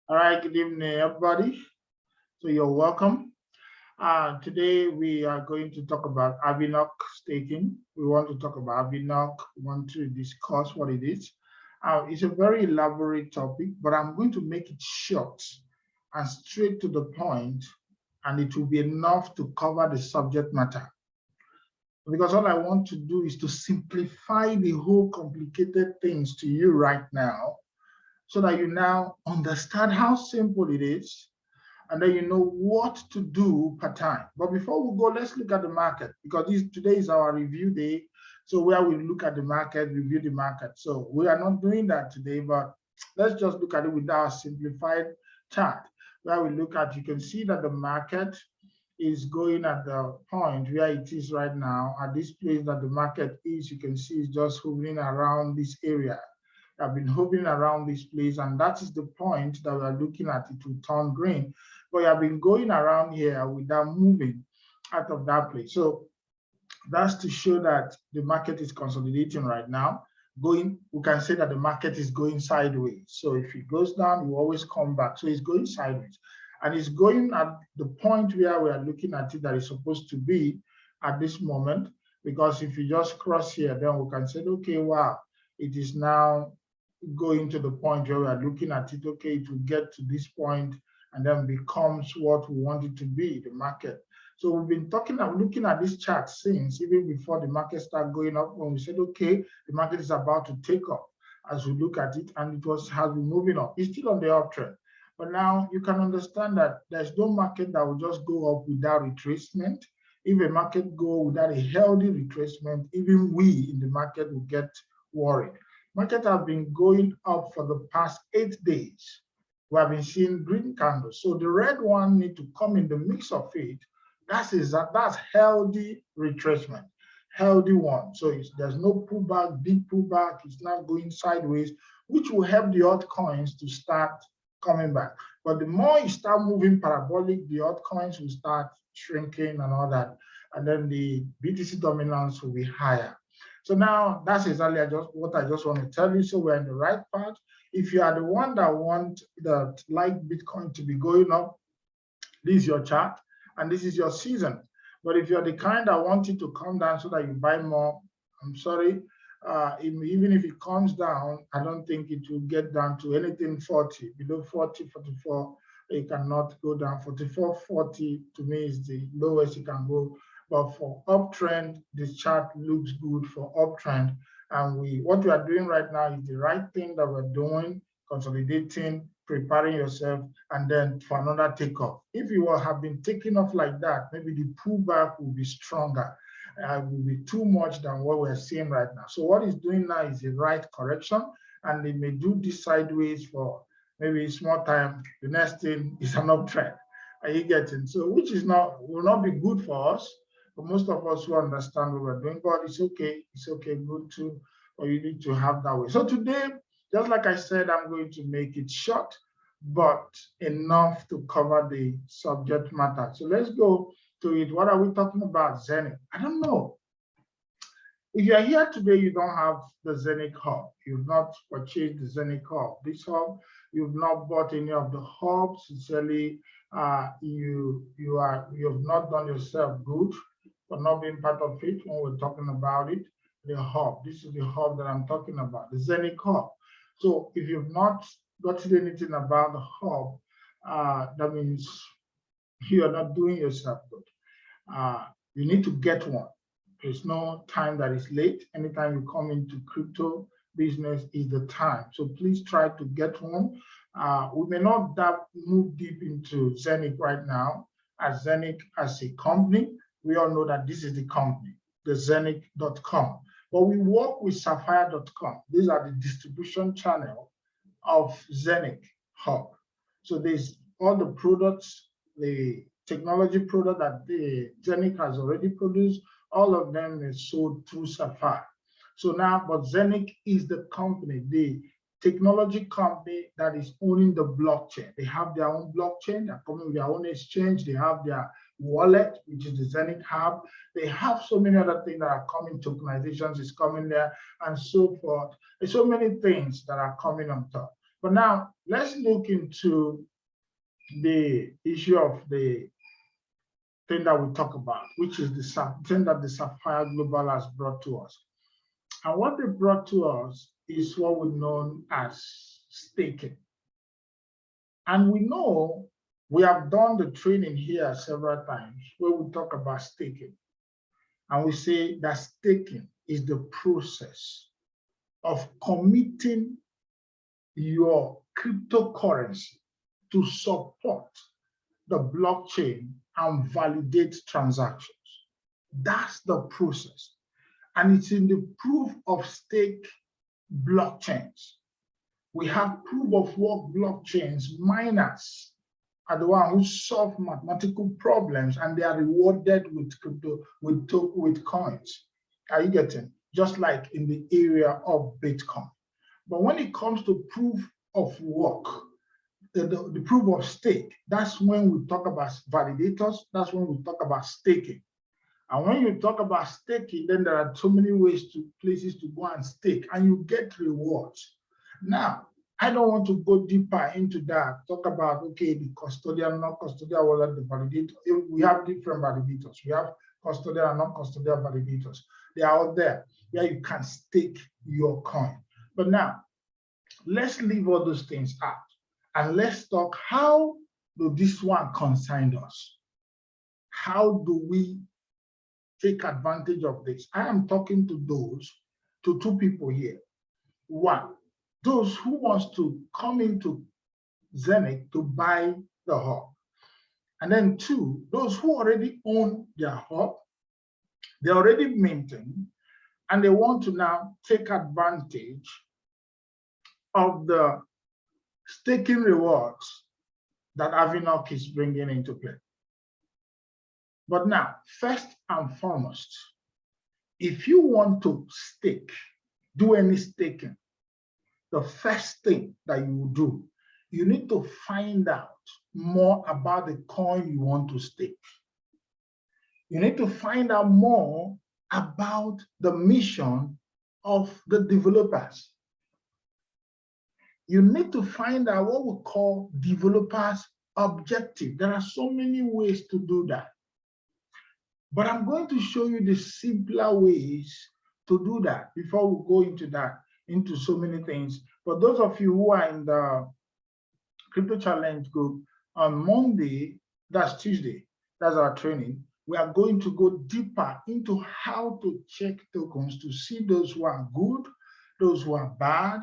All right, good evening, everybody. So you're welcome. Today we are going to talk about Avinoc staking. We want to talk about Avinoc. We want to discuss what it is. It's a very elaborate topic, but I'm going to make it short and straight to the point, and it will be enough to cover the subject matter. Because all I want to do is to simplify the whole complicated things to you right now, so that you now understand how simple it is, and then you know what to do per time. But before we go, let's look at the market, because today is our review day. So where we look at the market, review the market. So we are not doing that today, but let's just look at it with our simplified chart. Where we look at, you can see that the market is going at the point where it is right now. At this place that the market is, you can see it's just hovering around this area. I've been hovering around this place, and that is the point that we're looking at. It will turn green, but I've been going around here without moving out of that place. So that's to show that the market is consolidating right now. We can say that the market is going sideways. So if it goes down, you always come back. So it's going sideways, and it's going at the point where we are looking at it that is supposed to be at this moment. Because if you just cross here, then we can say, okay, wow, it is now going to the point where we are looking at it. Okay, it will get to this point and then becomes what we want it to be, the market. So we've been looking at this chart since even before the market started going up, when we said, okay, the market is about to take off. As we look at it, and has been moving up. It's still on the uptrend. But now you can understand that there's no market that will just go up without retracement. If a market go without a healthy retracement, even we in the market will get worried. Market have been going up for the past 8 days. We have been seeing green candles. So the red one need to come in the mix of it. That's healthy retracement, healthy one. So there's no pullback, big pullback. It's not going sideways, which will help the altcoins to start coming back. But the more you start moving parabolic, the altcoins will start shrinking and all that. And then the BTC dominance will be higher. So now that's exactly what I just want to tell you. So we're in the right path. If you are the one that like Bitcoin to be going up, this is your chart and this is your season. But if you're the kind that want it to come down so that you buy more, I'm sorry, even if it comes down, I don't think it will get down to anything 40. Below 40, 44, it cannot go down. 44, 40 to me is the lowest it can go. But for uptrend, this chart looks good for uptrend. And what we are doing right now is the right thing that we're doing, consolidating, preparing yourself, and then for another takeoff. If you will have been taking off like that, maybe the pullback will be stronger. Will be too much than what we're seeing right now. So what it's doing now is the right correction, and they may do this sideways for maybe a small time. The next thing is an uptrend. Are you getting? So which will not be good for us. For most of us who understand what we're doing, but it's okay. It's okay, good too, or you need to have that way. So today, just like I said, I'm going to make it short, but enough to cover the subject matter. So let's go to it. What are we talking about? Zenith. I don't know. If you're here today, you don't have the Zenith Hub. You've not purchased the Zenith Hub. This hub, you've not bought any of the hubs. Sincerely, you have not done yourself good for not being part of it when we're talking about it. The hub. This is the hub that I'm talking about, the Zenith Hub. So if you've not gotten anything about the hub, that means you are not doing yourself good. You need to get one. There's no time that is late. Anytime you come into crypto business is the time. So please try to get one. We may not move deep into Zenith right now, as Zenith as a company. We all know that this is the company, the Zenith.com. But we work with Sapphire.com. These are the distribution channel of Zenith Hub. So there's all the products, the technology product that the Zenith has already produced, all of them is sold through Sapphire. So now, but Zenith is the company, the technology company that is owning the blockchain. They have their own blockchain, they're coming with their own exchange, they have their wallet, which is the Zenith Hub. They have so many other things that are coming, tokenizations is coming there, and so forth. There's so many things that are coming on top. But now let's look into the issue of the thing that we talk about, which is the thing that the Sapphire Global has brought to us. And what they brought to us is what we know as staking. And we know we have done the training here several times where we talk about staking. And we say that staking is the process of committing your cryptocurrency to support the blockchain and validate transactions. That's the process. And it's in the proof of stake blockchains. We have proof of work blockchains. Miners are the ones who solve mathematical problems, and they are rewarded with crypto, with coins. Are you getting? Just like in the area of Bitcoin. But when it comes to proof of work, the proof of stake, that's when we talk about validators, that's when we talk about staking. And when you talk about staking, then there are so many places to go and stake, and you get rewards. Now, I don't want to go deeper into that, talk about, okay, the custodial, non-custodial, whether the validator. We have different validators. We have custodial and non-custodial validators. They are out there where you can stake your coin. But now, let's leave all those things out. And let's talk, how do this one concern us? How do we take advantage of this? I am talking to two people here. One, those who wants to come into Zenith to buy the hub. And then two, those who already own their hub, they already maintain, and they want to now take advantage of the staking rewards that Avinoc is bringing into play. But now, first and foremost, if you want to stake, do any staking, the first thing that you will do, you need to find out more about the coin you want to stake. You need to find out more about the mission of the developers. You need to find out what we call developers' objective. There are so many ways to do that. But I'm going to show you the simpler ways to do that before we go into that, into so many things. For those of you who are in the Crypto Challenge group, on Monday, that's Tuesday, that's our training, we are going to go deeper into how to check tokens to see those who are good, those who are bad,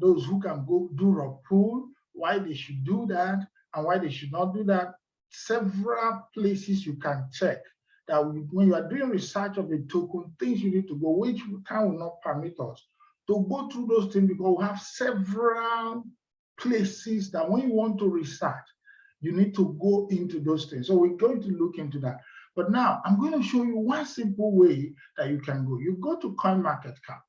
those who can go do raw pool, why they should do that, and why they should not do that. Several places you can check that when you are doing research of a token, things you need to go, which time will not permit us to go through those things, because we have several places that when you want to research, you need to go into those things. So we're going to look into that. But now I'm going to show you one simple way that you can go. You go to CoinMarketCap.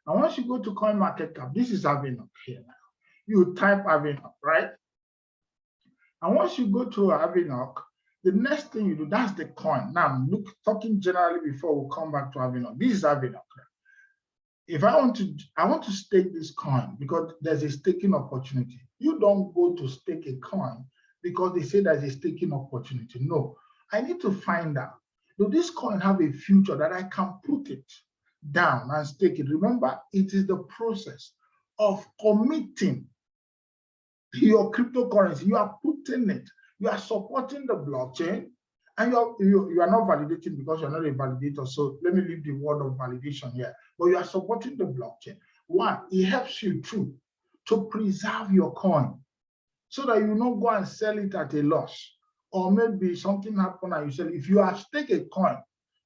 And once you go to CoinMarketCap, this is Avinoc here now. You type Avinoc, right? And once you go to Avinoc, the next thing you do, that's the coin. Now I'm talking generally before we come back to Avinoc. This is Avinoc. If I want to stake this coin because there's a staking opportunity. You don't go to stake a coin because they say there's a staking opportunity. No, I need to find out, do this coin have a future that I can put it down and stake it? Remember, it is the process of committing your cryptocurrency. You are putting it, you are supporting the blockchain, and you are not validating because you're not a validator. So let me leave the word of validation here. But you are supporting the blockchain. One, it helps you to preserve your coin so that you not go and sell it at a loss. Or maybe something happened and you sell it. If you have staked a coin,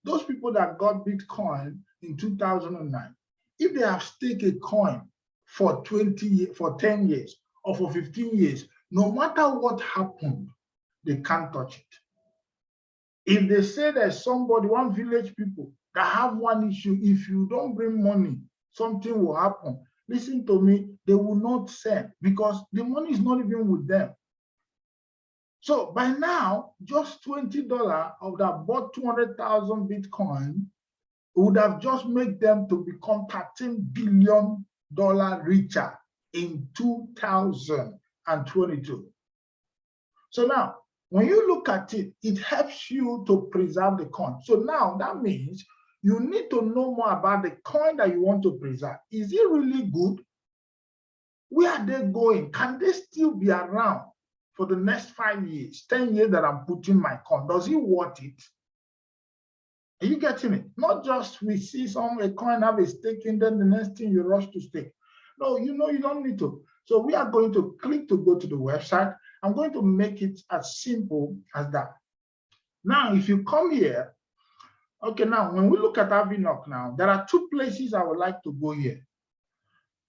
those people that got Bitcoin in 2009, if they have staked a coin for 10 years or for 15 years, no matter what happened, they can't touch it. If they say there's somebody, one village people that have one issue, if you don't bring money, something will happen. Listen to me, they will not sell because the money is not even with them. So by now, just $20 of that bought 200,000 Bitcoin would have just made them to become 13 billion richer in 2022. So now, when you look at it, it helps you to preserve the coin. So now that means you need to know more about the coin that you want to preserve. Is it really good? Where are they going? Can they still be around for the next 5 years, 10 years that I'm putting my coin? Does it worth it? Are you getting it? Not just we see a coin have a stake and then the next thing you rush to stake. No, you don't need to. So we are going to click to go to the website. I'm going to make it as simple as that. Now, if you come here, okay, now when we look at Avinoc now, there are two places I would like to go here.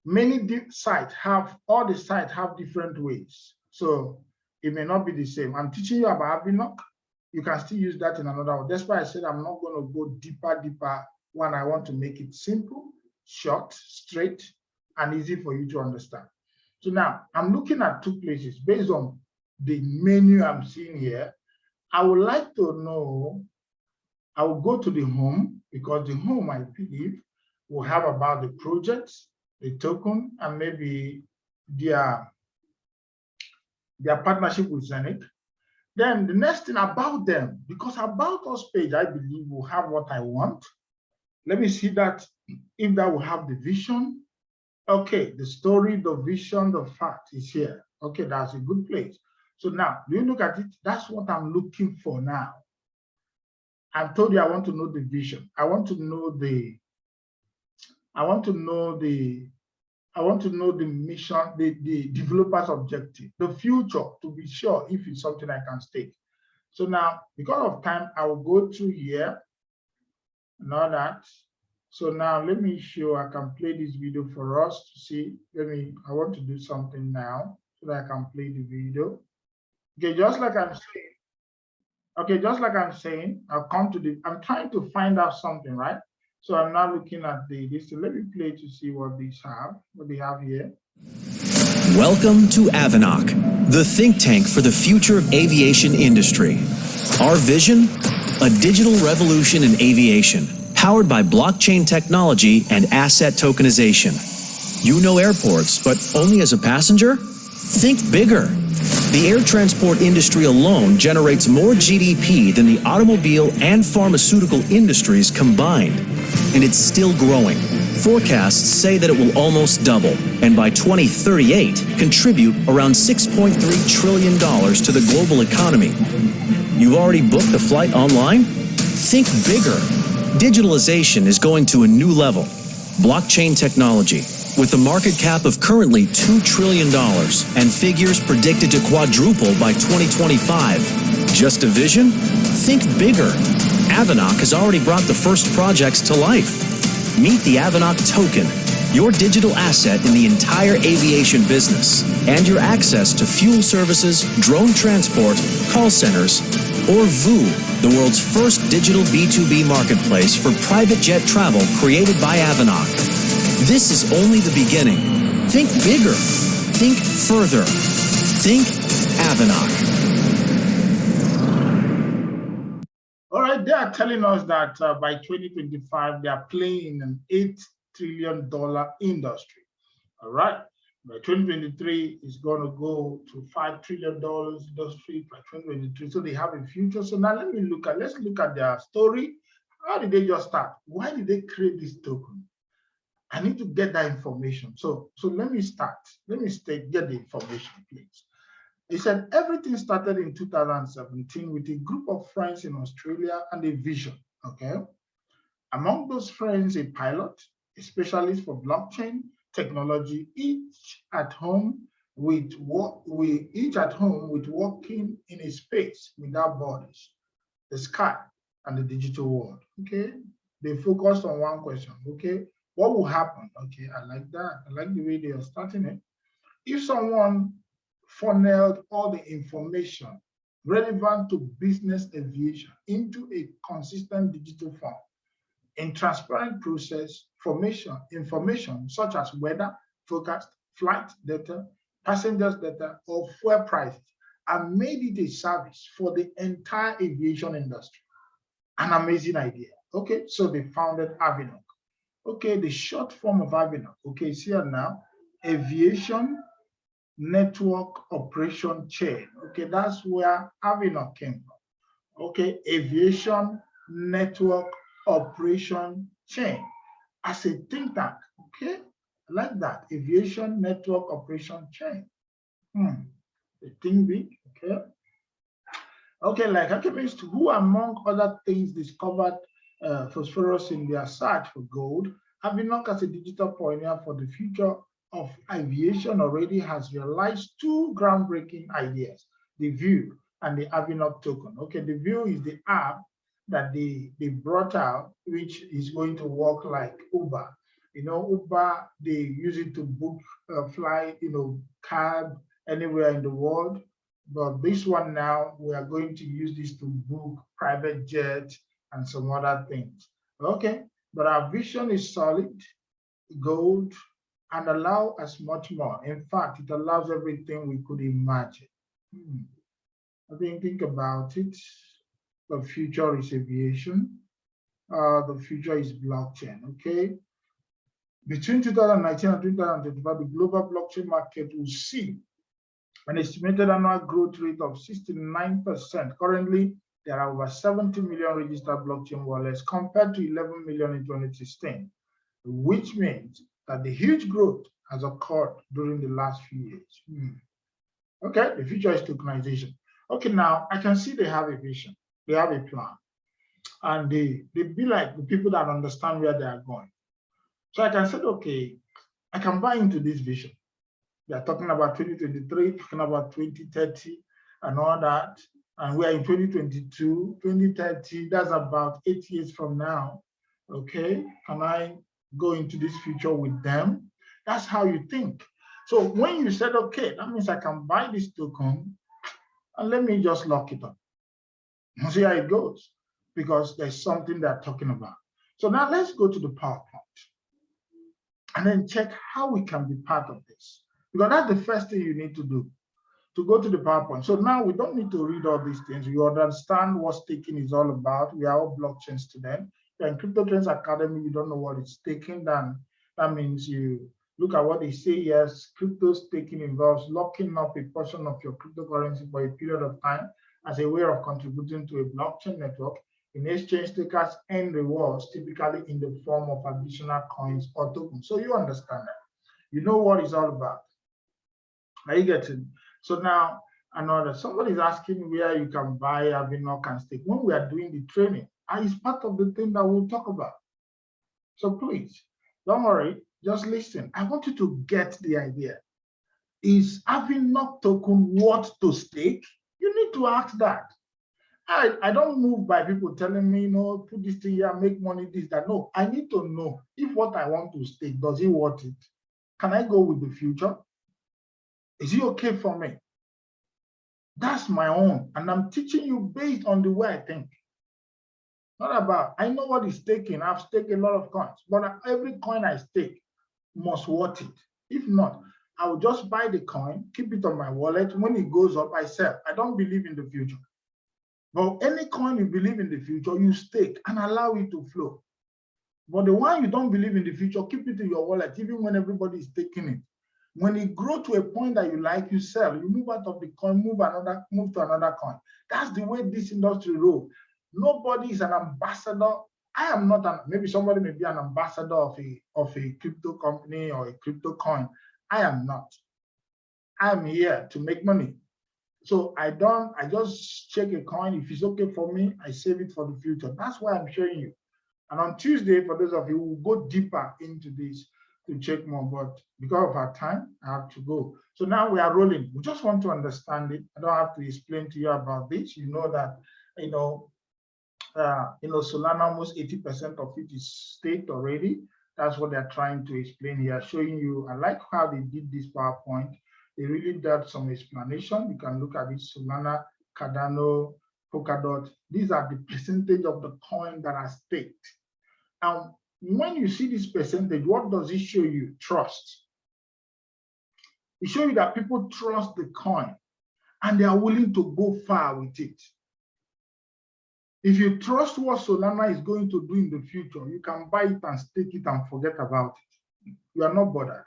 All the sites have different ways. So it may not be the same. I'm teaching you about Avinoc. You can still use that in another one. That's why I said I'm not going to go deeper when I want to make it simple, short, straight, and easy for you to understand. So now I'm looking at two places based on the menu I'm seeing here. I would like to know, I will go to the home because the home, I believe, will have about the projects, the token, and maybe their partnership with Zenith. Then the next thing about them, because about us page, I believe will have what I want. Let me see that if that will have the vision. Okay, the story, the vision, the fact is here. Okay, that's a good place. So now, do you look at it? That's what I'm looking for now. I've told you I want to know the vision. I want to know the mission, the developer's objective, the future, to be sure if it's something I can stake. So now, because of time, I will go through here and all that. So now let me show, I can play this video for us to see. I want to do something now so that I can play the video. Okay, just like I'm saying, I'm trying to find out something, right? So I'm now looking at this. So let me play to see what they have here. Welcome to Avinoc, the think tank for the future of aviation industry. Our vision? A digital revolution in aviation, powered by blockchain technology and asset tokenization. You know airports, but only as a passenger? Think bigger. The air transport industry alone generates more GDP than the automobile and pharmaceutical industries combined. And it's still growing. Forecasts say that it will almost double, and by 2038, contribute around $6.3 trillion to the global economy. You've already booked a flight online? Think bigger. Digitalization is going to a new level. Blockchain technology, with a market cap of currently $2 trillion and figures predicted to quadruple by 2025. Just a vision? Think bigger. Avinoc has already brought the first projects to life. Meet the Avinoc token, your digital asset in the entire aviation business, and your access to fuel services, drone transport, call centers, or VOO, the world's first digital B2B marketplace for private jet travel created by Avinoc. This is only the beginning. Think bigger. Think further. Think Avinoc. All right, they are telling us that by 2025, they are playing in an $8 trillion industry. All right, by 2023, it's going to go to $5 trillion industry by 2023. So they have a future. So now let's look at their story. How did they just start? Why did they create this token? I need to get that information. So let me start. Get the information, please. He said everything started in 2017 with a group of friends in Australia and a vision, okay? Among those friends, a pilot, a specialist for blockchain technology, each at home with working in a space without borders, the sky and the digital world, okay? They focused on one question, okay? What will happen? Okay, I like that. I like the way they are starting it. If someone funneled all the information relevant to business aviation into a consistent digital form in transparent process information such as weather, forecast, flight data, passengers data, or fuel prices, and made it a service for the entire aviation industry. An amazing idea. Okay, so they founded Avinoc. Okay, the short form of Avinoc. Okay, it's here now. Aviation Network Operation Chain. Okay, that's where Avinoc came from. Okay, Aviation Network Operation Chain. As a think tank, okay, I like that. Aviation Network Operation Chain. The thing big, okay. Okay, like alchemists who, among other things, discovered phosphorus in their search for gold, Avinoc as a digital pioneer for the future of aviation already has realized two groundbreaking ideas, the View and the Avinoc token. Okay, the View is the app that they brought out, which is going to work like Uber. You know, Uber, they use it to book, fly, cab anywhere in the world. But this one now, we are going to use this to book private jets and some other things. Okay, but our vision is solid, gold, and allow us much more. In fact, it allows everything we could imagine. I think about it. The future is aviation. The future is blockchain. Okay. Between 2019 and 2025, the global blockchain market will see an estimated annual growth rate of 69%. Currently, there are over 70 million registered blockchain wallets compared to 11 million in 2016, which means that the huge growth has occurred during the last few years. Okay, the future is tokenization. Okay, now I can see they have a vision, they have a plan, and they be like the people that understand where they are going. So I can say, okay, I can buy into this vision. We are talking about 2023, talking about 2030 and all that. And we are in 2022, 2030, that's about 8 years from now. Okay, can I go into this future with them? That's how you think. So when you said, okay, that means I can buy this token and let me just lock it up. And see how it goes, because there's something they're talking about. So now let's go to the PowerPoint and then check how we can be part of this. Because that's the first thing you need to do, to go to the PowerPoint. So now we don't need to read all these things. You understand what staking is all about. We are all blockchain students. You're in Crypto Trends Academy, you don't know what is staking, then that means you look at what they say. Yes, crypto staking involves locking up a portion of your cryptocurrency for a period of time as a way of contributing to a blockchain network. In exchange, takers earn rewards, typically in the form of additional coins or tokens. So you understand that. You know what it's all about. Are you getting? So now another somebody is asking where you can buy Avinoc and stake. When we are doing the training, it's part of the thing that we'll talk about. So please don't worry, just listen. I want you to get the idea. Is Avinoc token worth to stake? You need to ask that. I don't move by people telling me, put this thing here, make money, this, that. No, I need to know if what I want to stake, does it worth it? Can I go with the future? Is it okay for me? That's my own. And I'm teaching you based on the way I think. Not about, I know what is taking. I've staked a lot of coins, but every coin I stake must worth it. If not, I will just buy the coin, keep it on my wallet. When it goes up, I sell. I don't believe in the future. But any coin you believe in the future, you stake and allow it to flow. But the one you don't believe in the future, keep it in your wallet, even when everybody is taking it. When it grows to a point that you like, you sell. You move out of the coin, move to another coin. That's the way this industry rolls. Nobody is an ambassador. I am not maybe somebody may be an ambassador of a crypto company or a crypto coin. I am not. I'm here to make money. So I just check a coin. If it's okay for me, I save it for the future. That's why I'm showing you. And on Tuesday, for those of you who go deeper into this to check more, but because of our time, I have to go. So now we are rolling. We just want to understand it. I don't have to explain to you about this. You know that, Solana, almost 80% of it is staked already. That's what they're trying to explain here, showing you. I like how they did this PowerPoint. They really did some explanation. You can look at it, Solana, Cardano, Polkadot. These are the percentage of the coin that are staked. And when you see this percentage, what does it show you? Trust. It shows you that people trust the coin and they are willing to go far with it. If you trust what Solana is going to do in the future, you can buy it and stake it and forget about it. You are not bothered.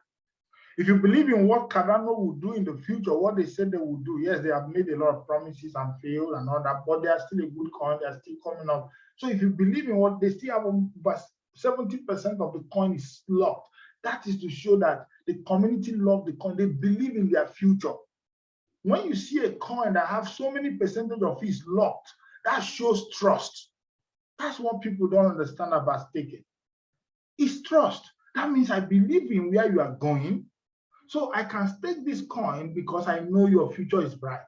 If you believe in what Cardano will do in the future, what they said they will do, yes, they have made a lot of promises and failed and all that, but they are still a good coin, they are still coming up. So if you believe in what they still have, but 70% of the coin is locked. That is to show that the community love the coin, they believe in their future. When you see a coin that has so many percentage of it is locked, that shows trust. That's what people don't understand about staking. It's trust. That means I believe in where you are going, so I can stake this coin because I know your future is bright.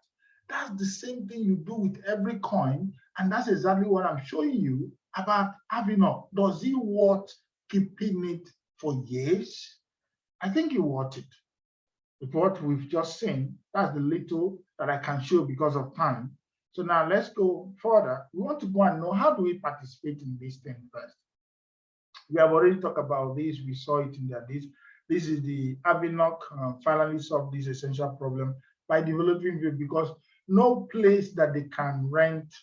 That's the same thing you do with every coin, and that's exactly what I'm showing you about Avinoc. Does it worth keeping it for years? I think it worth it. With what we've just seen, that's the little that I can show because of time. So now let's go further. We want to go and know, how do we participate in this thing first? We have already talked about this. We saw it in there. This is the Avinoc finally solved this essential problem by developing it, because no place that they can rent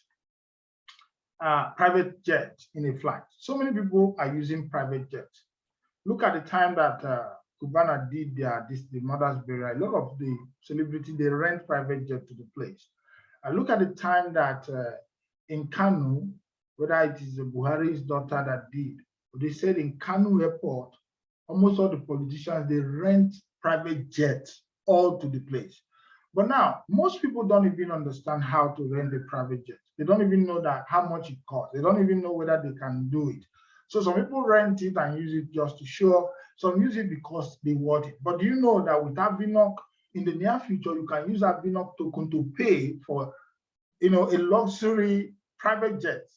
private jet in a flight. So many people are using private jets. Look at the time that Cubana did the mother's burial. A lot of the celebrities, they rent private jet to the place. Look at the time that in Kanu, whether it is Buhari's daughter that did, they said in Kanu airport, almost all the politicians, they rent private jets all to the place. But now, most people don't even understand how to rent a private jet. They don't even know that how much it costs. They don't even know whether they can do it. So some people rent it and use it just to show. Some use it because they want it. But do you know that with Avinoc, in the near future, you can use Avinoc token to pay for, a luxury private jet.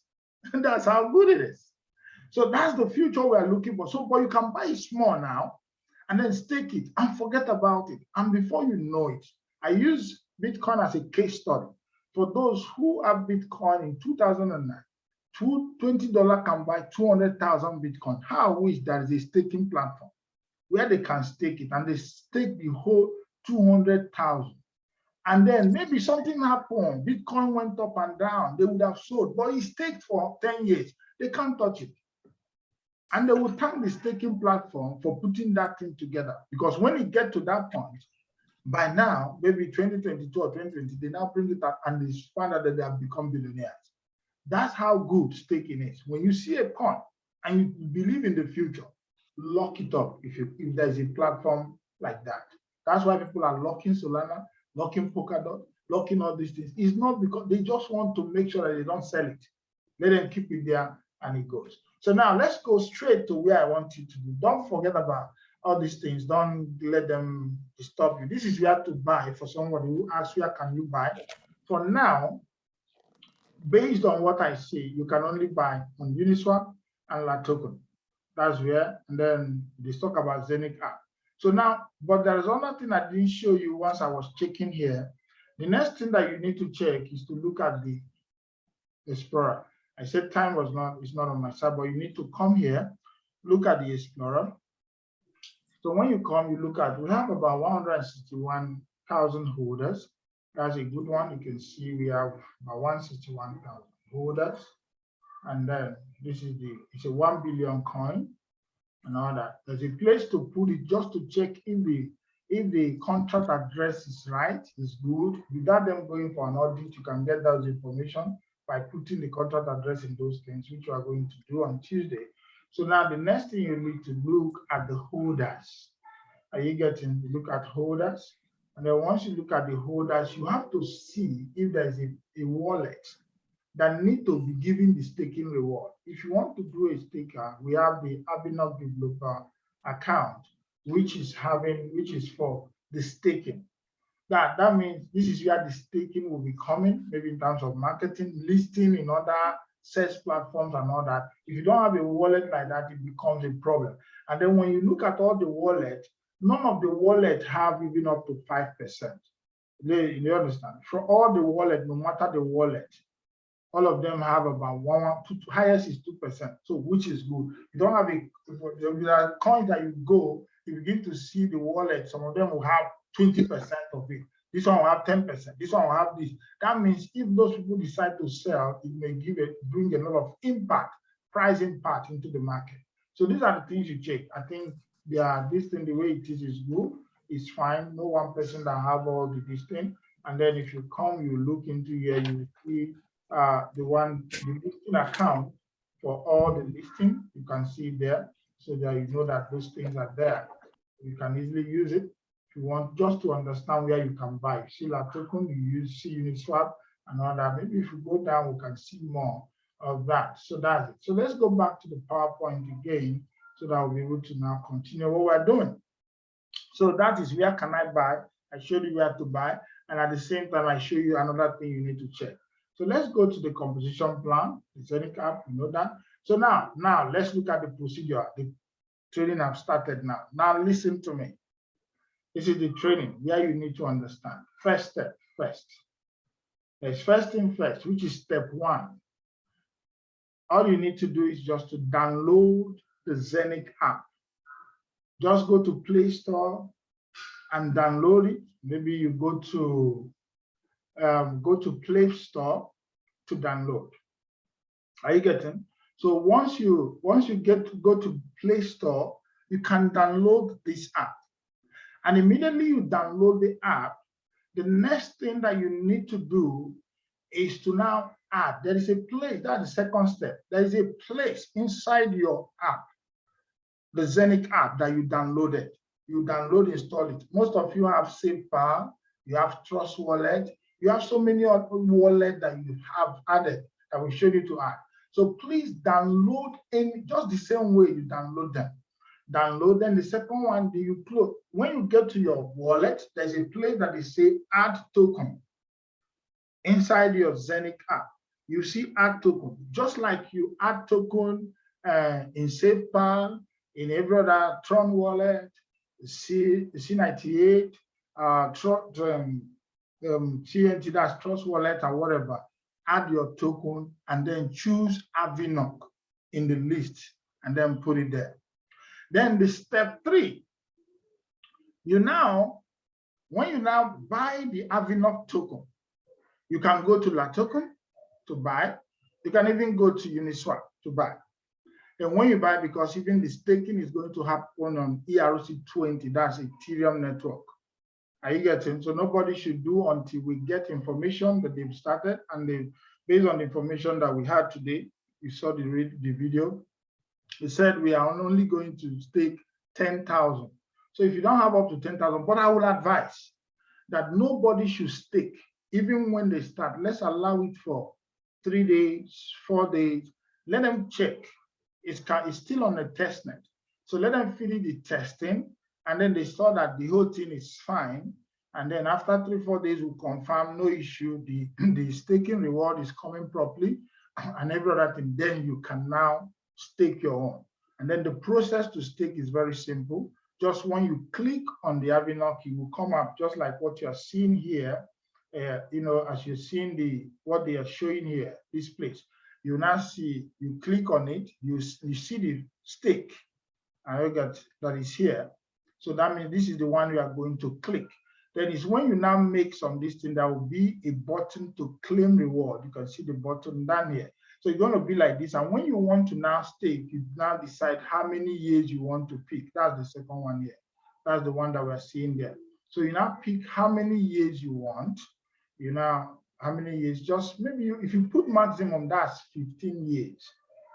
That's how good it is. So that's the future we are looking for. So, but you can buy it small now and then stake it and forget about it. And before you know it, I use Bitcoin as a case study. For those who have Bitcoin in 2009, $20 can buy 200,000 Bitcoin. How I wish there is a staking platform where they can stake it and they stake the whole 200,000. And then maybe something happened, Bitcoin went up and down, they would have sold, but it's staked for 10 years. They can't touch it. And they will thank the staking platform for putting that thing together. Because when it gets to that point, by now, maybe 2022 or 2020, they now bring it up and they find out that they have become billionaires. That's how good staking is. When you see a coin and you believe in the future, lock it up if there's a platform like that. That's why people are locking Solana, locking Polkadot, locking all these things. It's not because they just want to make sure that they don't sell it. Let them keep it there and it goes. So now let's go straight to where I want you to do. Don't forget about all these things. Don't let them stop you. This is where to buy for somebody who asks where can you buy. For now, based on what I see, you can only buy on Uniswap and La Token. That's where, and then they talk about Zenith app. So now, but there is another thing I didn't show you once I was checking here. The next thing that you need to check is to look at the Explorer. I said time it's not on my side, but you need to come here, look at the Explorer. So when you come, you look at, we have about 161,000 holders. That's a good one. You can see we have about 161,000 holders. And then this is it's a 1 billion coin and all that. There's a place to put it just to check if the contract address is right, is good. Without them going for an audit, you can get those information by putting the contract address in those things, which we are going to do on Tuesday. So now the next thing you need to look at the holders. Are you getting? You look at holders, and then once you look at the holders, you have to see if there's a wallet that need to be giving the staking reward. If you want to do a staker, we have the Avinoc developer account, which is for the staking. That means this is where the staking will be coming, maybe in terms of marketing, listing in other sales platforms and all that. If you don't have a wallet like that, it becomes a problem. And then when you look at all the wallets, none of the wallets have even up to 5%. You understand? For all the wallet, no matter the wallet, all of them have about highest is 2%, so which is good. You don't have a coin that you begin to see the wallet, some of them will have 20% of it. This one will have 10%. This one will have this. That means if those people decide to sell, it may bring a lot of impact, price impact into the market. So these are the things you check. I think this thing, the way it is good. It's fine. No one person that have all this thing. And then if you come, you look into here, you see the listing account for all the listing. You can see there, so that you know that those things are there. You can easily use it. If you want just to understand where you can buy, see La Token, you see Uniswap and all that. Maybe if you go down, we can see more of that. So that's it. So let's go back to the PowerPoint again, so that we'll be able to now continue what we're doing. So that is where can I buy. I showed you where to buy, and at the same time, I show you another thing you need to check. So let's go to the composition plan, the Zenith app, you know that. So now let's look at the procedure. The training have started now. Now listen to me. This is the training where you need to understand. First step, first. There's first thing first, which is step 1. All you need to do is just to download the Zenith app. Just go to Play Store and download it. Maybe you go to Play Store to download. Are you getting? So once you go to Play Store, you can download this app. And immediately you download the app, the next thing that you need to do is to now add. There is a place, that's the second step. There is a place inside your app, the Zenith app that you downloaded. You download, install it. Most of you have SafePal, you have Trust Wallet, you have so many other wallets that you have added that we showed you to add. So please download just the same way you download them. Download them. The second one, you close. When you get to your wallet, there's a place that is say add token. Inside your Zenith app, you see add token. Just like you add token in SafePal, in every other Tron wallet, C98, TNT, that's Trust Wallet or whatever. Add your token and then choose Avinoc in the list and then put it there. Then the step 3, when you now buy the Avinoc token, you can go to La Token to buy. You can even go to Uniswap to buy. And when you buy, because even the staking is going to happen on ERC20, that's Ethereum network. Are you getting? So nobody should do until we get information that they've started, and based on the information that we had today, you saw the video. It said we are only going to stake 10,000. So if you don't have up to 10,000, but I will advise that nobody should stake, even when they start. Let's allow it for 3 days, 4 days. Let them check. It's still on the testnet. So let them finish the testing, and then they saw that the whole thing is fine. And then after 3-4 days, we confirm no issue. The staking reward is coming properly and every other thing. Then you can now stake your own. And then the process to stake is very simple. Just when you click on the Avinoc, it will come up just like what you are seeing here. As you're seeing what they are showing here, this place. You now see, you click on it, you see the stake, and that is here. So that means this is the one you are going to click. Then it's when you now make some this thing, there will be a button to claim reward. You can see the button down here. So it's going to be like this. And when you want to now stake, you now decide how many years you want to pick. That's the second one here. That's the one that we're seeing there. So you now pick how many years you want. How many years? Just maybe if you put maximum, that's 15 years.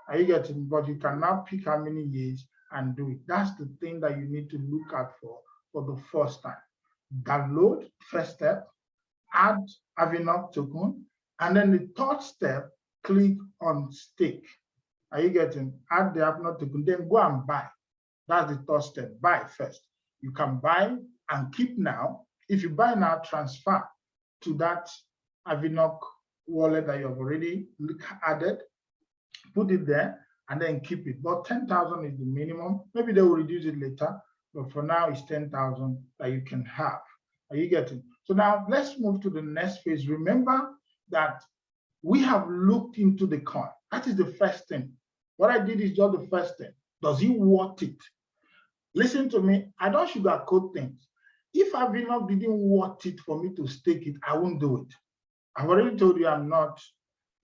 Are you getting? But you can now pick how many years and do it. That's the thing that you need to look at for the first time. Download, first step, add Avinoc token, and then the third step, click on stake. Are you getting? Add the Avinoc token, then go and buy. That's the third step. Buy first. You can buy and keep now. If you buy now, transfer to that Avinoc wallet that you have already added, put it there, and then keep it. But 10,000 is the minimum. Maybe they will reduce it later, but for now it's 10,000 that you can have. Are you getting? So now let's move to the next phase. Remember that we have looked into the coin. That is the first thing. What I did is just the first thing. Does it worth it? Listen to me. I don't sugarcoat things. If Avinoc didn't want it for me to stake it, I won't do it. I've already told you I'm not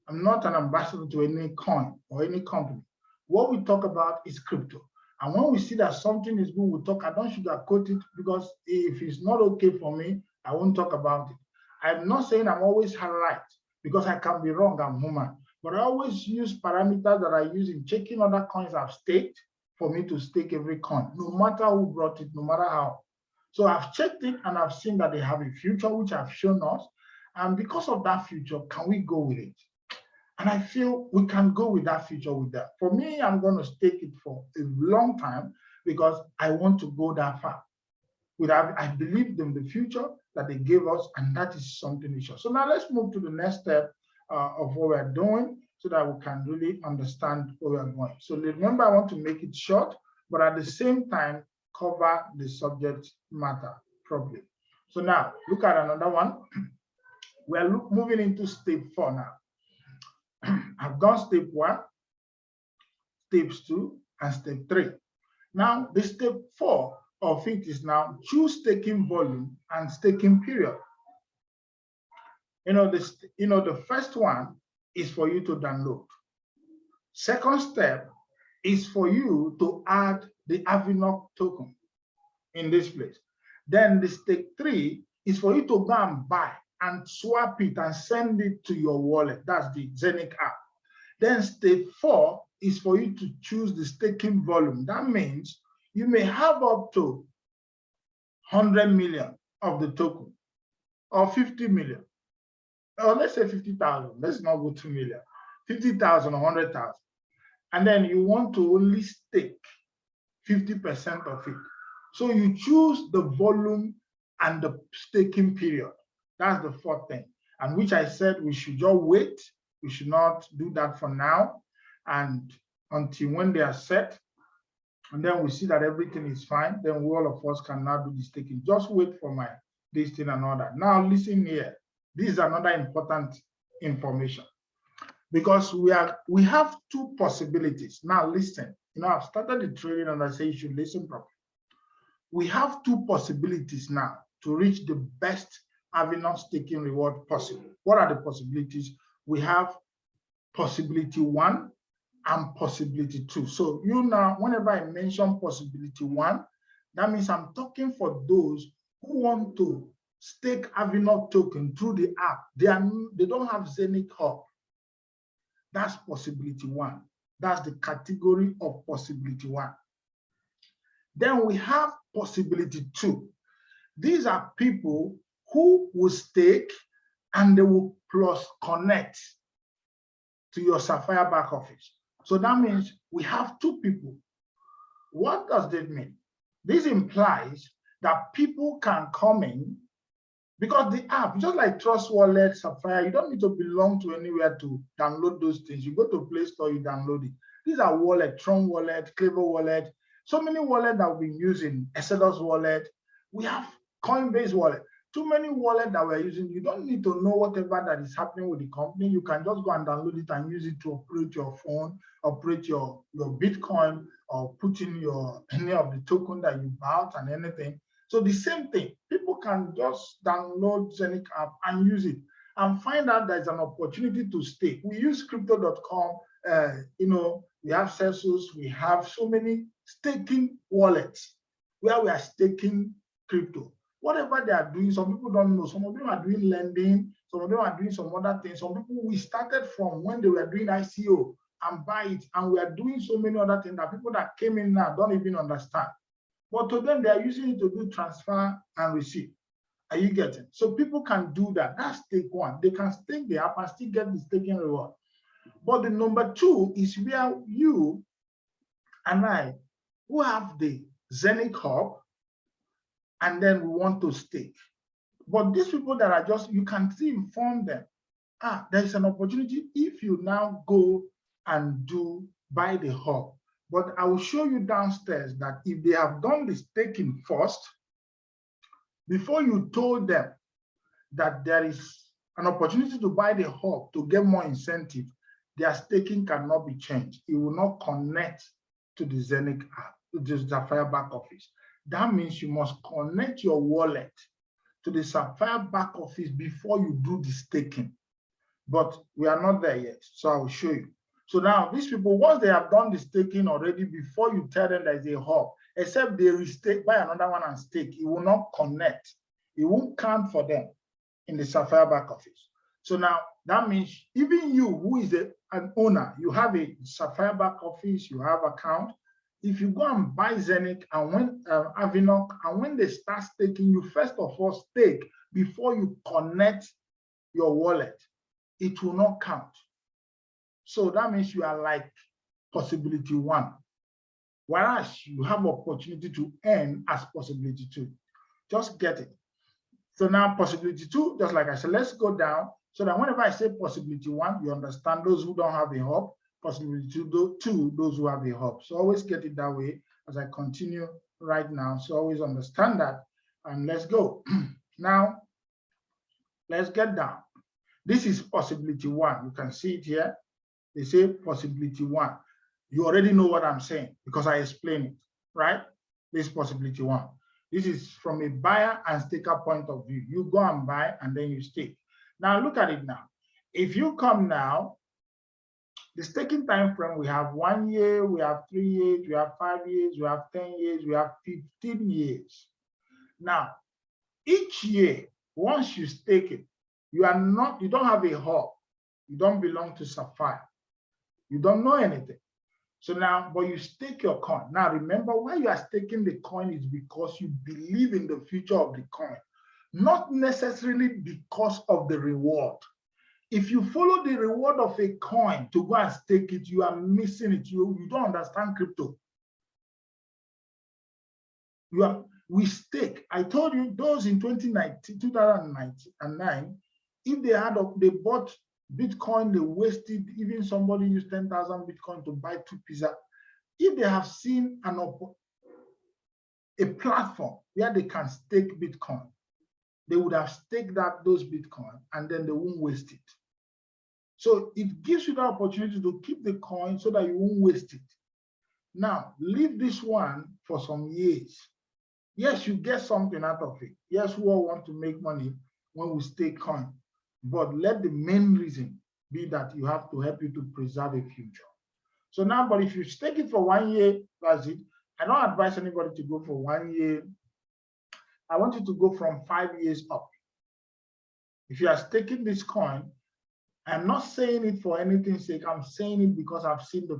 an ambassador to any coin or any company. What we talk about is crypto. And when we see that something is good, we talk. I don't sugarcoat it, because if it's not okay for me, I won't talk about it. I'm not saying I'm always right, because I can be wrong, I'm human. But I always use parameters that I use in checking other coins I've staked for me to stake every coin, no matter who brought it, no matter how. So I've checked it and I've seen that they have a future, which I've shown us. And because of that future, can we go with it? And I feel we can go with that future with that. For me, I'm going to stake it for a long time, because I want to go that far. I believe in the future that they gave us, and that is something we should. So now let's move to the next step of what we're doing, so that we can really understand where we're going. So remember, I want to make it short, but at the same time, cover the subject matter properly. So now look at another one. We're moving into step 4 now. I've done step 1, steps 2, and step 3. Now, the step 4 of it is now choose staking volume and staking period. The first one is for you to download. Second step is for you to add the Avinoc token in this place. Then the step 3 is for you to go and buy and swap it and send it to your wallet. That's the Zenith app. Then step 4 is for you to choose the staking volume. That means you may have up to 100 million of the token, or 50 million, or let's say 50,000. Let's not go 2 million, 50,000 or 100,000. And then you want to only stake 50% of it. So you choose the volume and the staking period. That's the 4th thing, and which I said we should just wait. We should not do that for now, and until when they are set, and then we see that everything is fine, then all of us can now do the staking. Just wait for my this thing and all that. Now listen here. This is another important information, because we have 2 possibilities. Now listen. I've started the training and I say you should listen properly. We have 2 possibilities now to reach the best Avinoc staking reward possible. What are the possibilities? We have possibility 1 and possibility 2. So now, whenever I mention possibility 1, that means I'm talking for those who want to stake Avinoc token through the app. They don't have Zenith Hub. That's possibility 1. That's the category of possibility 1. Then we have possibility 2. These are people who will stake and they will plus connect to your Sapphire back office. So that means we have 2 people. What does that mean? This implies that people can come in, because the app, just like Trust Wallet, Sapphire, you don't need to belong to anywhere to download those things. You go to Play Store, you download it. These are wallets, Tron Wallet, Clever Wallet, so many wallets that we've been using, Exodus Wallet. We have Coinbase Wallet. Too many wallets that we're using. You don't need to know whatever that is happening with the company. You can just go and download it and use it to operate your phone, operate your Bitcoin, or put in any of the token that you bought and anything. So the same thing, people can just download Zenith app and use it and find out there's an opportunity to stake. We use crypto.com, we have Celsius, we have so many staking wallets where we are staking crypto. Whatever they are doing, some people don't know. Some of them are doing lending, some of them are doing some other things. Some people, we started from when they were doing ICO and buy it, and we are doing so many other things that people that came in now don't even understand. But to them, they are using it to do transfer and receive. Are you getting? So people can do that. That's stake 1. They can stake the app and still get the staking reward. But the number 2 is where you and I, who have the Zenith Hub, and then we want to stake. But these people that are just, you can still inform them, there is an opportunity if you now go and buy the hub. But I will show you downstairs that if they have done the staking first, before you told them that there is an opportunity to buy the hub to get more incentive, their staking cannot be changed. It will not connect to the Zenith app, to the Sapphire back office. That means you must connect your wallet to the Sapphire back office before you do the staking. But we are not there yet, so I will show you. So now these people, once they have done the staking already, before you tell them there is a hub, except they restake, buy another one and stake, it will not connect. It won't count for them in the Sapphire back office. So now that means even you who is an owner, you have a Sapphire back office, you have account. If you go and buy Avinoc and when Avinoc, and when they start staking, you first of all stake before you connect your wallet. It will not count. So that means you are like possibility 1, whereas you have opportunity to earn as possibility 2. Just get it. So now possibility 2, just like I said, let's go down so that whenever I say possibility 1, you understand those who don't have a hub, possibility 2, those who have a hub. So always get it that way as I continue right now. So always understand that, and let's go. Now, let's get down. This is possibility 1. You can see it here. They say possibility 1. You already know what I'm saying because I explained it, right? This is possibility 1. This is from a buyer and staker point of view. You go and buy and then you stake. Now look at it now. If you come now, the staking time frame, we have 1 year, we have 3 years, we have 5 years, we have 10 years, we have 15 years. Now, each year, once you stake it, you don't have a hub. You don't belong to Sapphire. You don't know anything. So now, but you stake your coin. Now, remember, why you are staking the coin is because you believe in the future of the coin, not necessarily because of the reward. If you follow the reward of a coin to go and stake it, you are missing it. You don't understand crypto. We stake. I told you those in 2009, if they bought Bitcoin, they wasted, even somebody used 10,000 Bitcoin to buy 2 pizza. If they have seen a platform where they can stake Bitcoin, they would have staked those Bitcoin and then they won't waste it. So it gives you the opportunity to keep the coin so that you won't waste it. Now, leave this one for some years. Yes, you get something out of it. Yes, we all want to make money when we stake coin. But let the main reason be that you have to help you to preserve a future. So now, but if you stake it for 1 year, that's it. I don't advise anybody to go for 1 year. I want you to go from 5 years up. If you are staking this coin, I'm not saying it for anything's sake. I'm saying it because I've seen the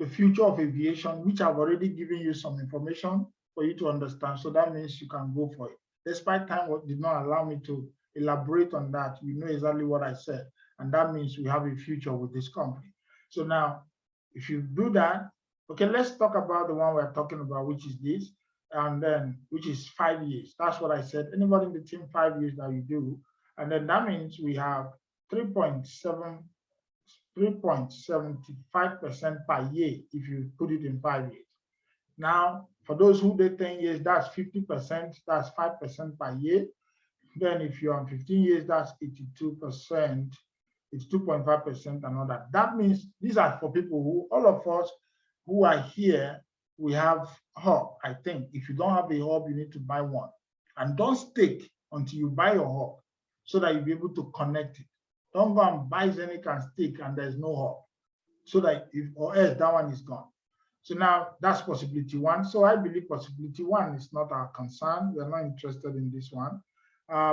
future of aviation, which I've already given you some information for you to understand. So that means you can go for it. Despite time did not allow me to elaborate on that, you know exactly what I said. And that means we have a future with this company. So now, if you do that, okay, let's talk about the one we're talking about, which is this, and then which is 5 years. That's what I said. Anybody in the team, 5 years that you do. And then that means we have 3.75% per year if you put it in 5 years. Now, for those who did 10 years, that's 50%, that's 5% per year. Then if you're on 15 years, that's 82%, it's 2.5% and all that. That means these are for people who, all of us who are here, we have hub. I think if you don't have a hub, you need to buy one. And don't stake until you buy your hub so that you'll be able to connect it. Don't go and buy Avinoc and stake and there's no hub. So that or else that one is gone. So now that's possibility 1. So I believe possibility 1 is not our concern. We're not interested in this one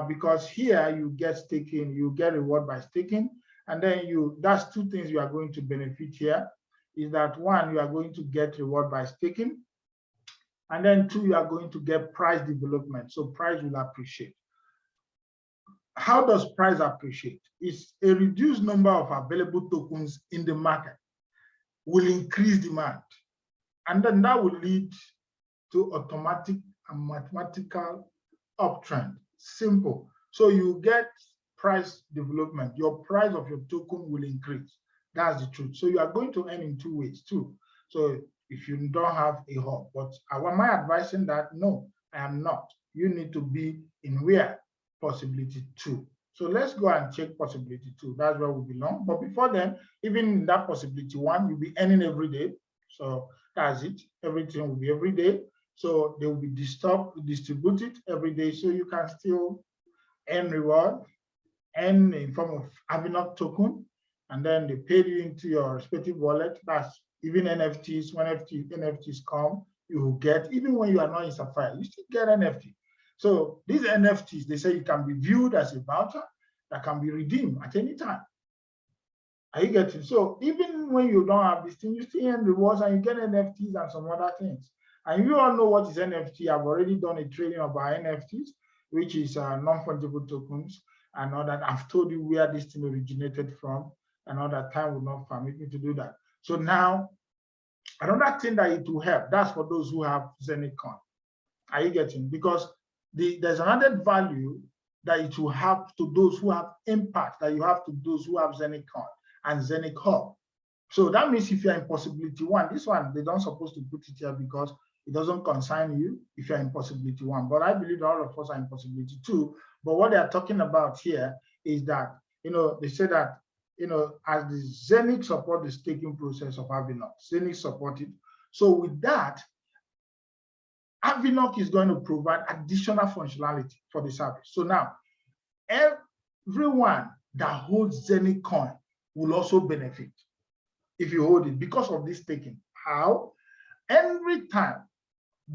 because here you get staking, you get reward by staking. And then that's 2 things you are going to benefit here is that 1, you are going to get reward by staking. And then 2, you are going to get price development. So price will appreciate. How does price appreciate? It's a reduced number of available tokens in the market will increase demand. And then that will lead to automatic and mathematical uptrend. Simple. So you get price development. Your price of your token will increase. That's the truth. So you are going to earn in 2 ways too. So if you don't have a hub, but am I advising that? No, I am not. You need to be in where? Possibility 2. So let's go and check possibility 2. That's where we belong. But before then, even in that possibility 1, you'll be earning every day. So that's it. Everything will be every day. So they will be distributed every day, so you can still earn reward, earn in form of Avinoc token, and then they pay you into your respective wallet. That's even NFTs. When NFTs come, you will get, even when you are not in Sapphire, you still get NFT. So these NFTs, they say it can be viewed as a voucher that can be redeemed at any time. Are you getting? So even when you don't have this thing, you still earn rewards and you get NFTs and some other things. And you all know what is NFT. I've already done a training about NFTs, which is non-fungible tokens, and all that. I've told you where this thing originated from, and all that. Time will not permit me to do that. So now, another thing that it will help, that's for those who have Zenith Coin. Are you getting? Because there's an added value that it will have to those who have impact, that you have to those who have Zenith Coin and Zenith Hub. So that means if you're in possibility one, this one, they don't supposed to put it here because it doesn't concern you if you're in possibility one. But I believe all of us are in possibility two. But what they are talking about here is that, they say that, as the Zenith support the staking process of Avinoc, Zenith supported. So with that, Avinoc is going to provide additional functionality for the service. So now, everyone that holds Zenith Coin will also benefit if you hold it because of this staking. How? Every time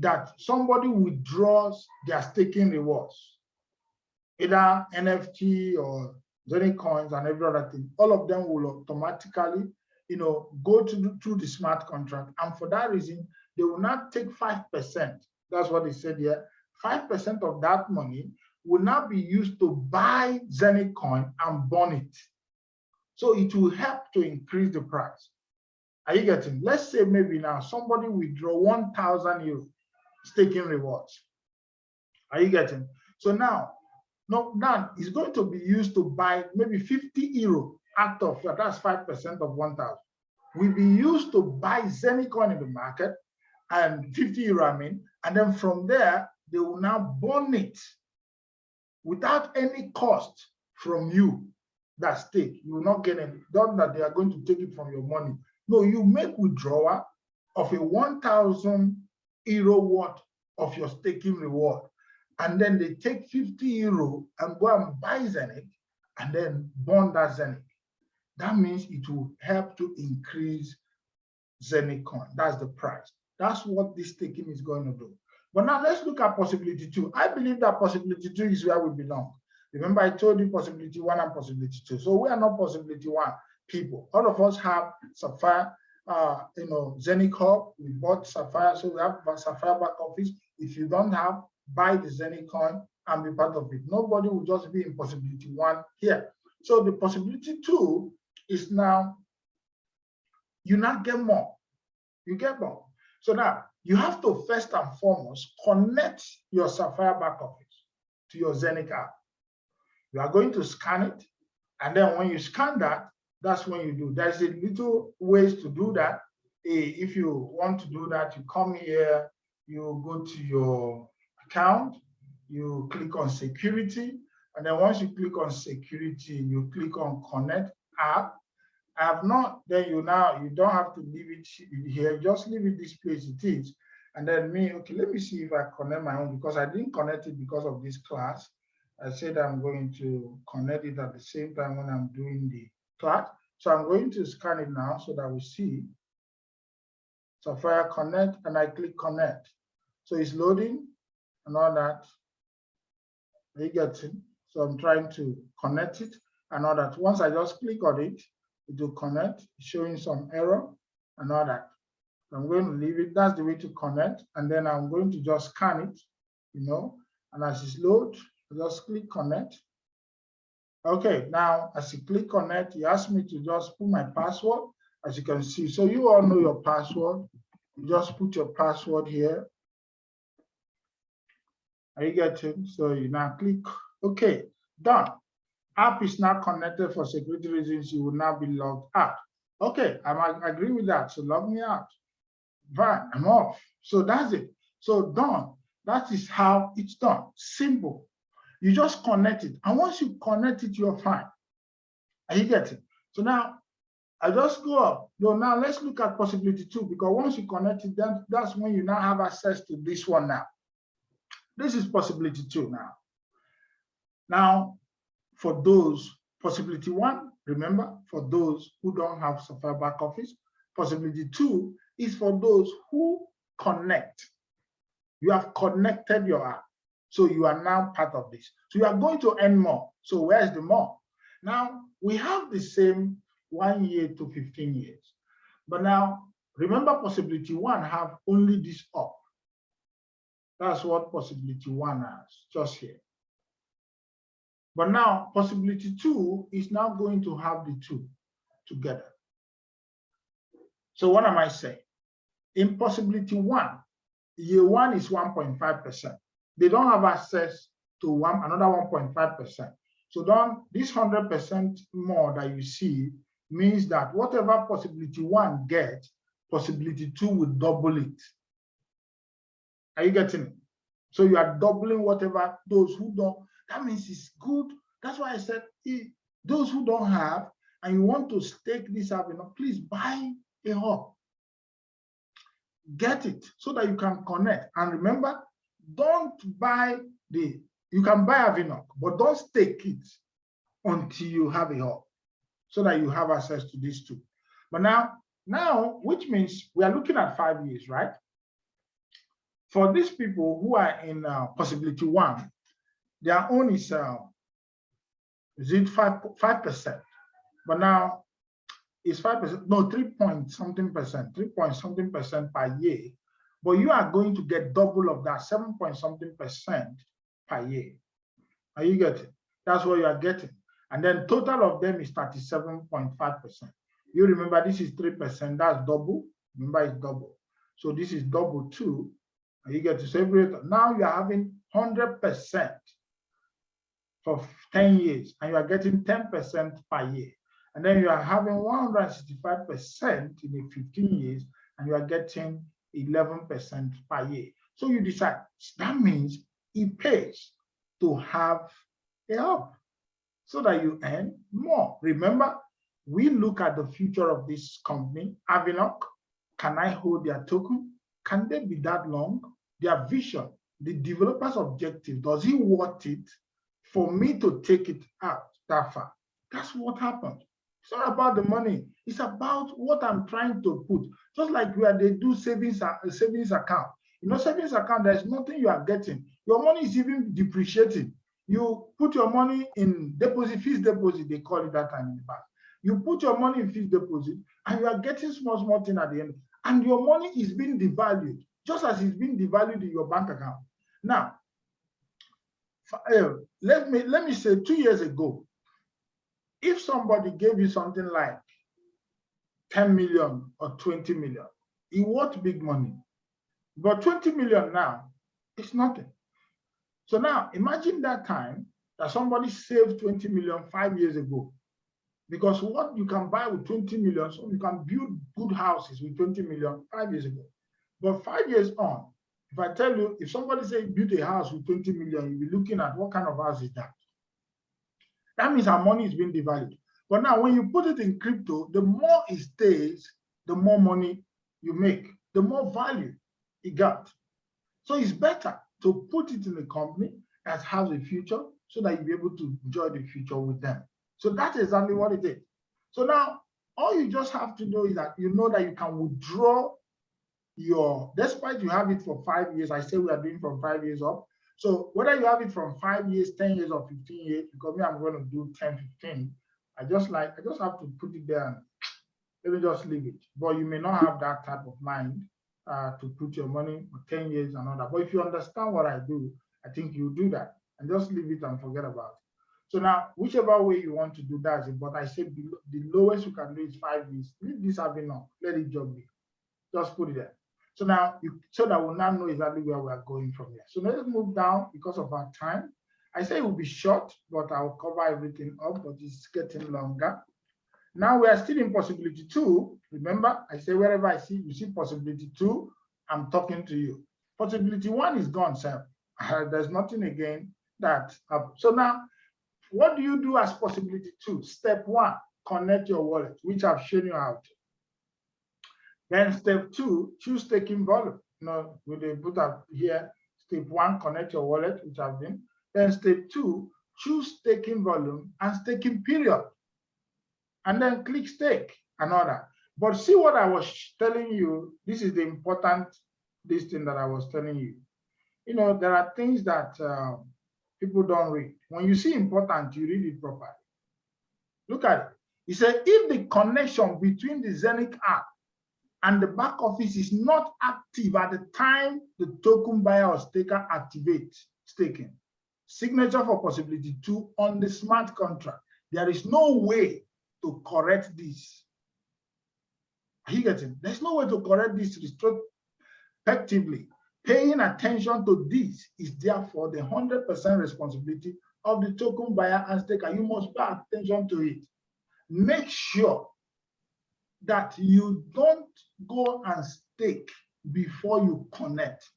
that somebody withdraws their staking rewards, either NFT or Zenith coins and every other thing, all of them will automatically, go through the smart contract. And for that reason, they will not take 5%. That's what they said here. 5% of that money will now be used to buy Zenith coin and burn it. So it will help to increase the price. Are you getting? Let's say maybe now somebody withdraw 1,000 euro staking rewards. Are you getting? So now it's going to be used to buy maybe 50 euro out of that. That's 5% of 1,000. Will be used to buy Zenith coin in the market, and 50 euro, and then from there, they will now burn it without any cost from you that stake. You will not get any, not that they are going to take it from your money. No, you make withdrawal of a 1,000 euro worth of your staking reward, and then they take 50 euro and go and buy Zenith and then burn that Zenith. That means it will help to increase Zenith coin. That's the price. That's what this staking is going to do. But now let's look at possibility two. I believe that possibility two is where we belong. Remember, I told you possibility one and possibility two. So we are not possibility one people. All of us have Sapphire, Zenith Hub. We bought Sapphire, so we have Sapphire back office. If you don't have, buy the Zenith coin and be part of it. Nobody will just be in possibility one here. So the possibility two is now, you not get more. You get more. So now you have to first and foremost connect your Sapphire back office to your Zenith app. You are going to scan it, and then when you scan that, that's when you do. There's a little ways to do that. If you want to do that, you come here, you go to your account, you click on security, and then once you click on security, you click on connect app. I have not, then you don't have to leave it here, just leave it this place it is. And then okay, let me see if I connect my own, because I didn't connect it because of this class. I said I'm going to connect it at the same time when I'm doing the class. So I'm going to scan it now so that we see Sapphire Connect, and I click connect. So it's loading and all that. You get it. So I'm trying to connect it and all that. Once I just click on it, it will connect, showing some error and all that. I'm going to leave it. That's the way to connect. And then I'm going to just scan it, and as it's load, just click connect. Okay, now as you click connect, he asked me to just put my password, as you can see. So you all know your password. You just put your password here. Are you getting? So you now click, okay, done. App is now connected for security reasons. You will now be logged out. Okay, I agree with that. So log me out. Fine, I'm off. So that's it. So done. That is how it's done. Simple. You just connect it. And once you connect it, you're fine. Are you getting? So now, I just go up. No, now let's look at possibility 2, because once you connect it, then that's when you now have access to this one now. This is possibility 2 now. Now, for those, possibility 1, remember, for those who don't have Sapphire back office. Possibility 2 is for those who connect. You have connected your app. So you are now part of this. So you are going to earn more. So where's the more? Now, we have the same 1 year to 15 years. But now, remember, possibility 1 have only this up. That's what possibility 1 has, just here. But now, possibility 2 is now going to have the 2 together. So what am I saying? In possibility 1, year 1 is 1.5%. They don't have access to another 1.5%. So this 100% more that you see means that whatever possibility 1 gets, possibility 2 will double it. Are you getting it? So you are doubling whatever those who don't. That means it's good. That's why I said, those who don't have and you want to stake this Avinoc, please buy a hub. Get it so that you can connect. And remember, don't buy you can buy Avinoc, but don't stake it until you have a hub so that you have access to these 2. But now, which means we are looking at 5 years, right? For these people who are in possibility 1, their own is it 5%? But now it's 5%, no, 3 point something percent, 3 point something percent per year. But you are going to get double of that, 7 point something percent per year. Are you getting? That's what you are getting. And then total of them is 37.5%. You remember this is 3%, that's double. Remember it's double. So this is double 2. And you get to separate. Now you are having 100% for 10 years, and you are getting 10% per year. And then you are having 165% in 15 years, and you are getting 11% per year. So you decide. That means it pays to have a hub so that you earn more. Remember, we look at the future of this company, Avinoc. Can I hold their token? Can they be that long? Their vision, the developer's objective, does it worth it for me to take it out that far? That's what happened. It's not about the money. It's about what I'm trying to put. Just like where they do savings account. You know, savings account, there's nothing you are getting. Your money is even depreciating. You put your money in deposit, fixed deposit, they call it that time in the bank. You put your money in fixed deposit and you are getting small thing at the end. And your money is being devalued, just as it's being devalued in your bank account. Now, let me say 2 years ago, if somebody gave you something like 10 million or 20 million, it was big money. But 20 million now, it's nothing. So now imagine that time that somebody saved 20 million 5 years ago. Because what you can buy with 20 million, so you can build good houses with 20 million 5 years ago. But 5 years on, if I tell you, if somebody say build a house with 20 million, you'll be looking at what kind of house is that? That means our money is being devalued. But now when you put it in crypto, the more it stays, the more money you make, the more value it got. So it's better to put it in a company that has a future so that you'll be able to enjoy the future with them. So that's exactly what it is. So now all you just have to know is that you know that you can withdraw despite you have it for 5 years. I say we are doing from 5 years up. So whether you have it from 5 years, 10 years, or 15 years, because me, I'm going to do 10, 15. I just have to put it there and let me just leave it. But you may not have that type of mind to put your money for 10 years and all that. But if you understand what I do, I think you do that and just leave it and forget about it. So now, whichever way you want to do that, but I say the lowest you can do is 5 years. Leave this Avinoc, let it just be. Just put it there. So now, so that we'll now know exactly where we are going from here. So let's move down because of our time. I say it will be short, but I'll cover everything up, but it's getting longer. Now we are still in possibility 2. Remember, I say wherever you see possibility 2, I'm talking to you. Possibility 1 is gone, sir. There's nothing again that. So now, what do you do as possibility 2? Step 1, connect your wallet, which I've shown you how to. Then step 2, choose staking volume. We put up here, step 1, connect your wallet, which I've been. Then step 2, choose staking volume and staking period. And then click stake and all that. But see what I was telling you, this is the important thing that I was telling you. There are things that people don't read. When you see important, you read it properly. Look at it. He said, if the connection between the Zenith app and the back office is not active at the time the token buyer or staker activates staking, signature for possibility 2 on the smart contract, there is no way to correct this. Are you getting? There's no way to correct this retrospectively. Paying attention to this is therefore the 100% responsibility of the token buyer and staker. You must pay attention to it. Make sure that you don't go and stake before you connect.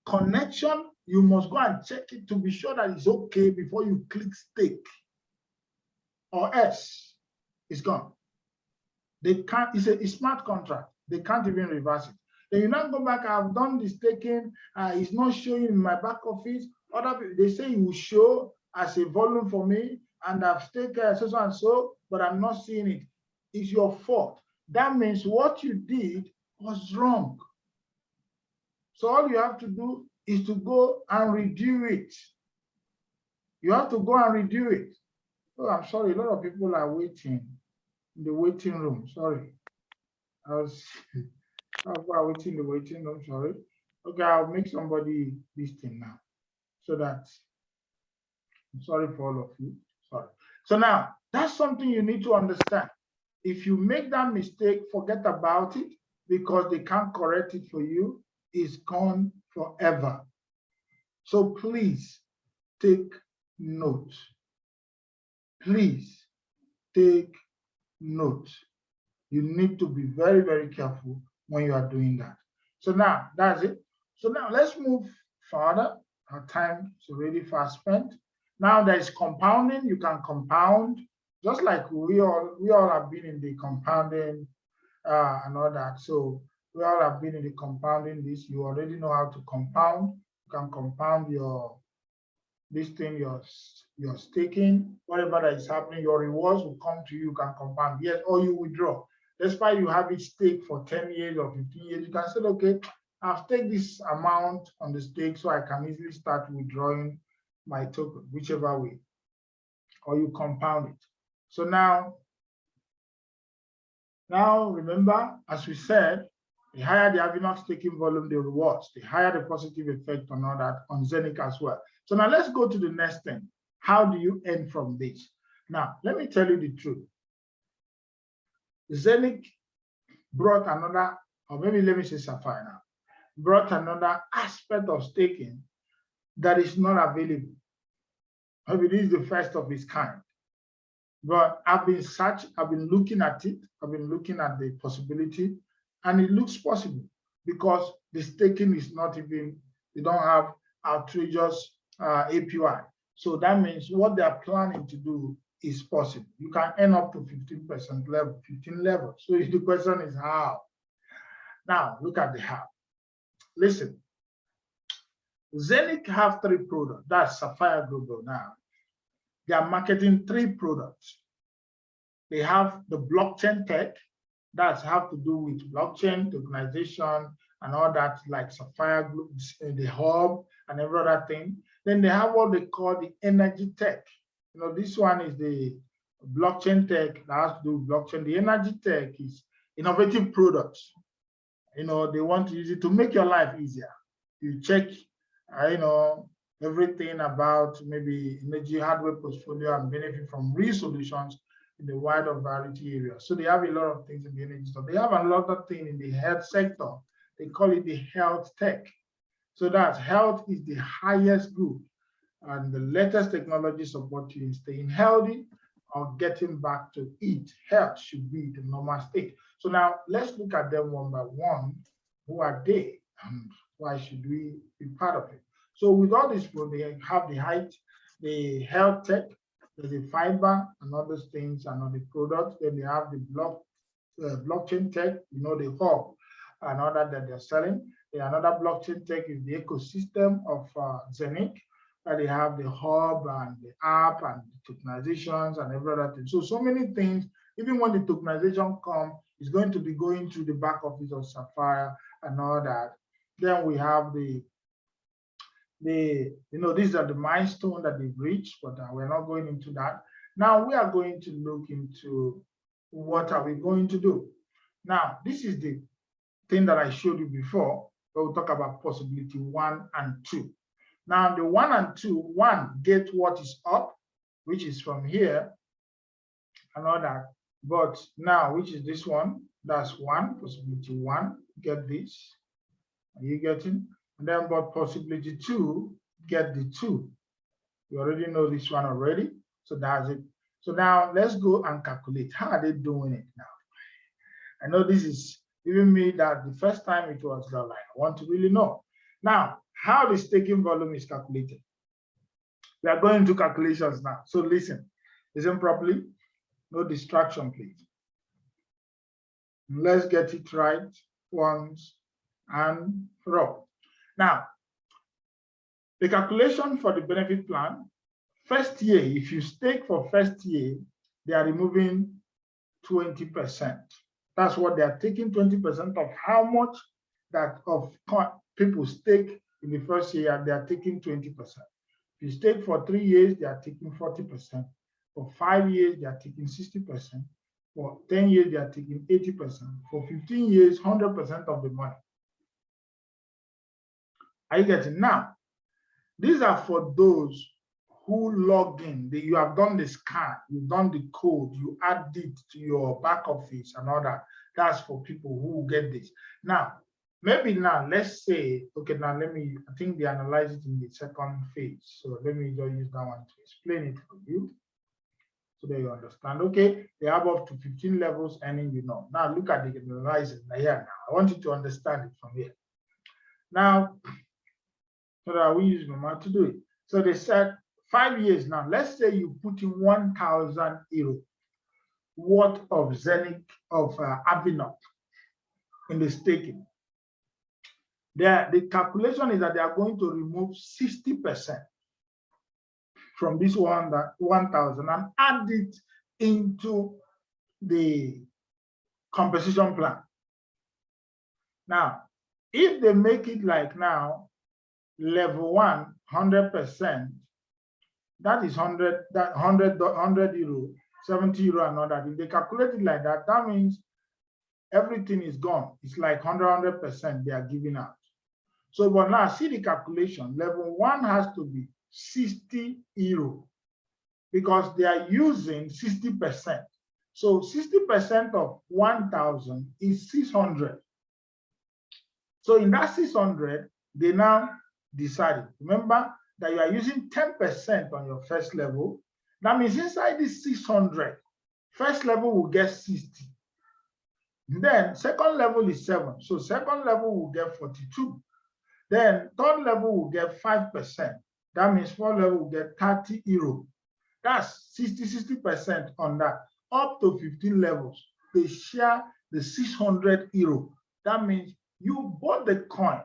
Connection, you must go and check it to be sure that it's okay before you click stake, or else it's gone. They can't, it's a smart contract. They can't even reverse it. Then you now go back, I've done the staking, it's not showing in my back office. Other people, they say it will show as a volume for me, and I've staked so and so, but I'm not seeing it. It's your fault. That means what you did was wrong. So all you have to do is to go and redo it. You have to go and redo it. Oh, I'm sorry, a lot of people are waiting in the waiting room. Sorry. People are waiting in the waiting room, sorry. Okay, I'll make somebody this thing now. So that, I'm sorry for all of you. Sorry. So now, that's something you need to understand. If you make that mistake, forget about it, because they can't correct it for you. It's gone forever. So please take note. Please take note. You need to be very, very careful when you are doing that. So now, that's it. So now let's move further. Our time is already fast spent. Now there is compounding. You can compound, just like we all have been in the compounding and all that. So we all have been in the compounding this. You already know how to compound. You can compound your staking, whatever that is happening, your rewards will come to you. You can compound, yes, or you withdraw. That's why you have it staked for 10 years or 15 years. You can say, okay, I've staked this amount on the stake, so I can easily start withdrawing my token, whichever way, or you compound it. So now remember, as we said, the higher the Avinoc staking volume, the rewards, the higher the positive effect on all that on Zenith as well. So now let's go to the next thing. How do you earn from this? Now, let me tell you the truth. Zenith brought another, or maybe let me say Sapphire now, brought another aspect of staking that is not available. Maybe this is the first of its kind. But I've been looking at it, I've been looking at the possibility, and it looks possible because the staking is not even, they don't have outrageous APY. So that means what they are planning to do is possible. You can earn up to 15% level, 15 levels. So the question is how? Now, look at the how. Listen, Zenith have 3 products. That's Sapphire Global now. They are marketing 3 products. They have the blockchain tech, that have to do with blockchain, tokenization, and all that, like Sapphire, the hub, and every other thing. Then they have what they call the energy tech. This one is the blockchain tech that has to do with blockchain. The energy tech is innovative products. They want to use it to make your life easier. You check, everything about maybe energy hardware portfolio and benefit from real solutions in the wider variety areas. So they have a lot of things in the energy stuff. They have a lot of things in the health sector. They call it the health tech. So that health is the highest good, and the latest technology support you in staying healthy or getting back to it. Health should be the normal state. So now let's look at them one by one. Who are they and why should we be part of it? So with all this, they have the health tech, There's a fiber and other things and other products. Then they have the blockchain tech, the hub and other that they're selling. Another blockchain tech is the ecosystem of Zenith. They have the hub and the app and the tokenizations and every other thing. So many things. Even when the tokenization comes, it's going to be going through the back office of Sapphire and all that. Then we have these are the milestones that they've reached, but we're not going into that. Now we are going to look into what are we going to do. Now, this is the thing that I showed you before, where we talk about possibility 1 and 2. Now, the 1 and 2, 1, get what is up, which is from here, and all that. But now, which is this one, that's 1, possibility 1, get this. Are you getting? And then, but possibility 2, get the 2. You already know this one already, so that's it. So now let's go and calculate. How are they doing it now? I know this is giving me that the first time it was like, I want to really know. Now, how the staking volume is calculated. We are going to calculations now. So listen properly. No distraction, please. Let's get it right once and for all. Now, the calculation for the benefit plan, first year, if you stake for first year, they are removing 20%. That's what they are taking, 20% of how much that of people stake in the first year, they are taking 20%. If you stake for 3 years, they are taking 40%. For 5 years, they are taking 60%. For 10 years, they are taking 80%. For 15 years, 100% of the money. Are you getting? Now, these are for those who logged in. You have done the scan, you've done the code, you add it to your back office and all that. That's for people who get this. Now, maybe now, let's say, okay, now I think they analyze it in the second phase. So let me just use that one to explain it for you so that you understand. Okay, they have up to 15 levels earning, Now look at the analysis here now. I want you to understand it from here. Now, so that we use normal to do it. So they said 5 years now. Let's say you put in 1,000 euro worth of Zenith of Avinoc in the staking. The calculation is that they are going to remove 60% from this 1,000 and add it into the compensation plan. Now, if they make it like now, level 1, 100%, that is 100 euro, 70 euro and all that. If they calculate it like that, that means everything is gone. It's like 100% they are giving out. So, but now see the calculation. Level 1 has to be 60 euro because they are using 60%. So 60% of 1,000 is 600. So in that 600, they now decided. Remember that you are using 10% on your first level. That means inside this 600, first level will get 60. Then second level is 7. So second level will get 42. Then third level will get 5%. That means fourth level will get 30 euro. That's 60% on that. Up to 15 levels, they share the 600 euro. That means you bought the coin.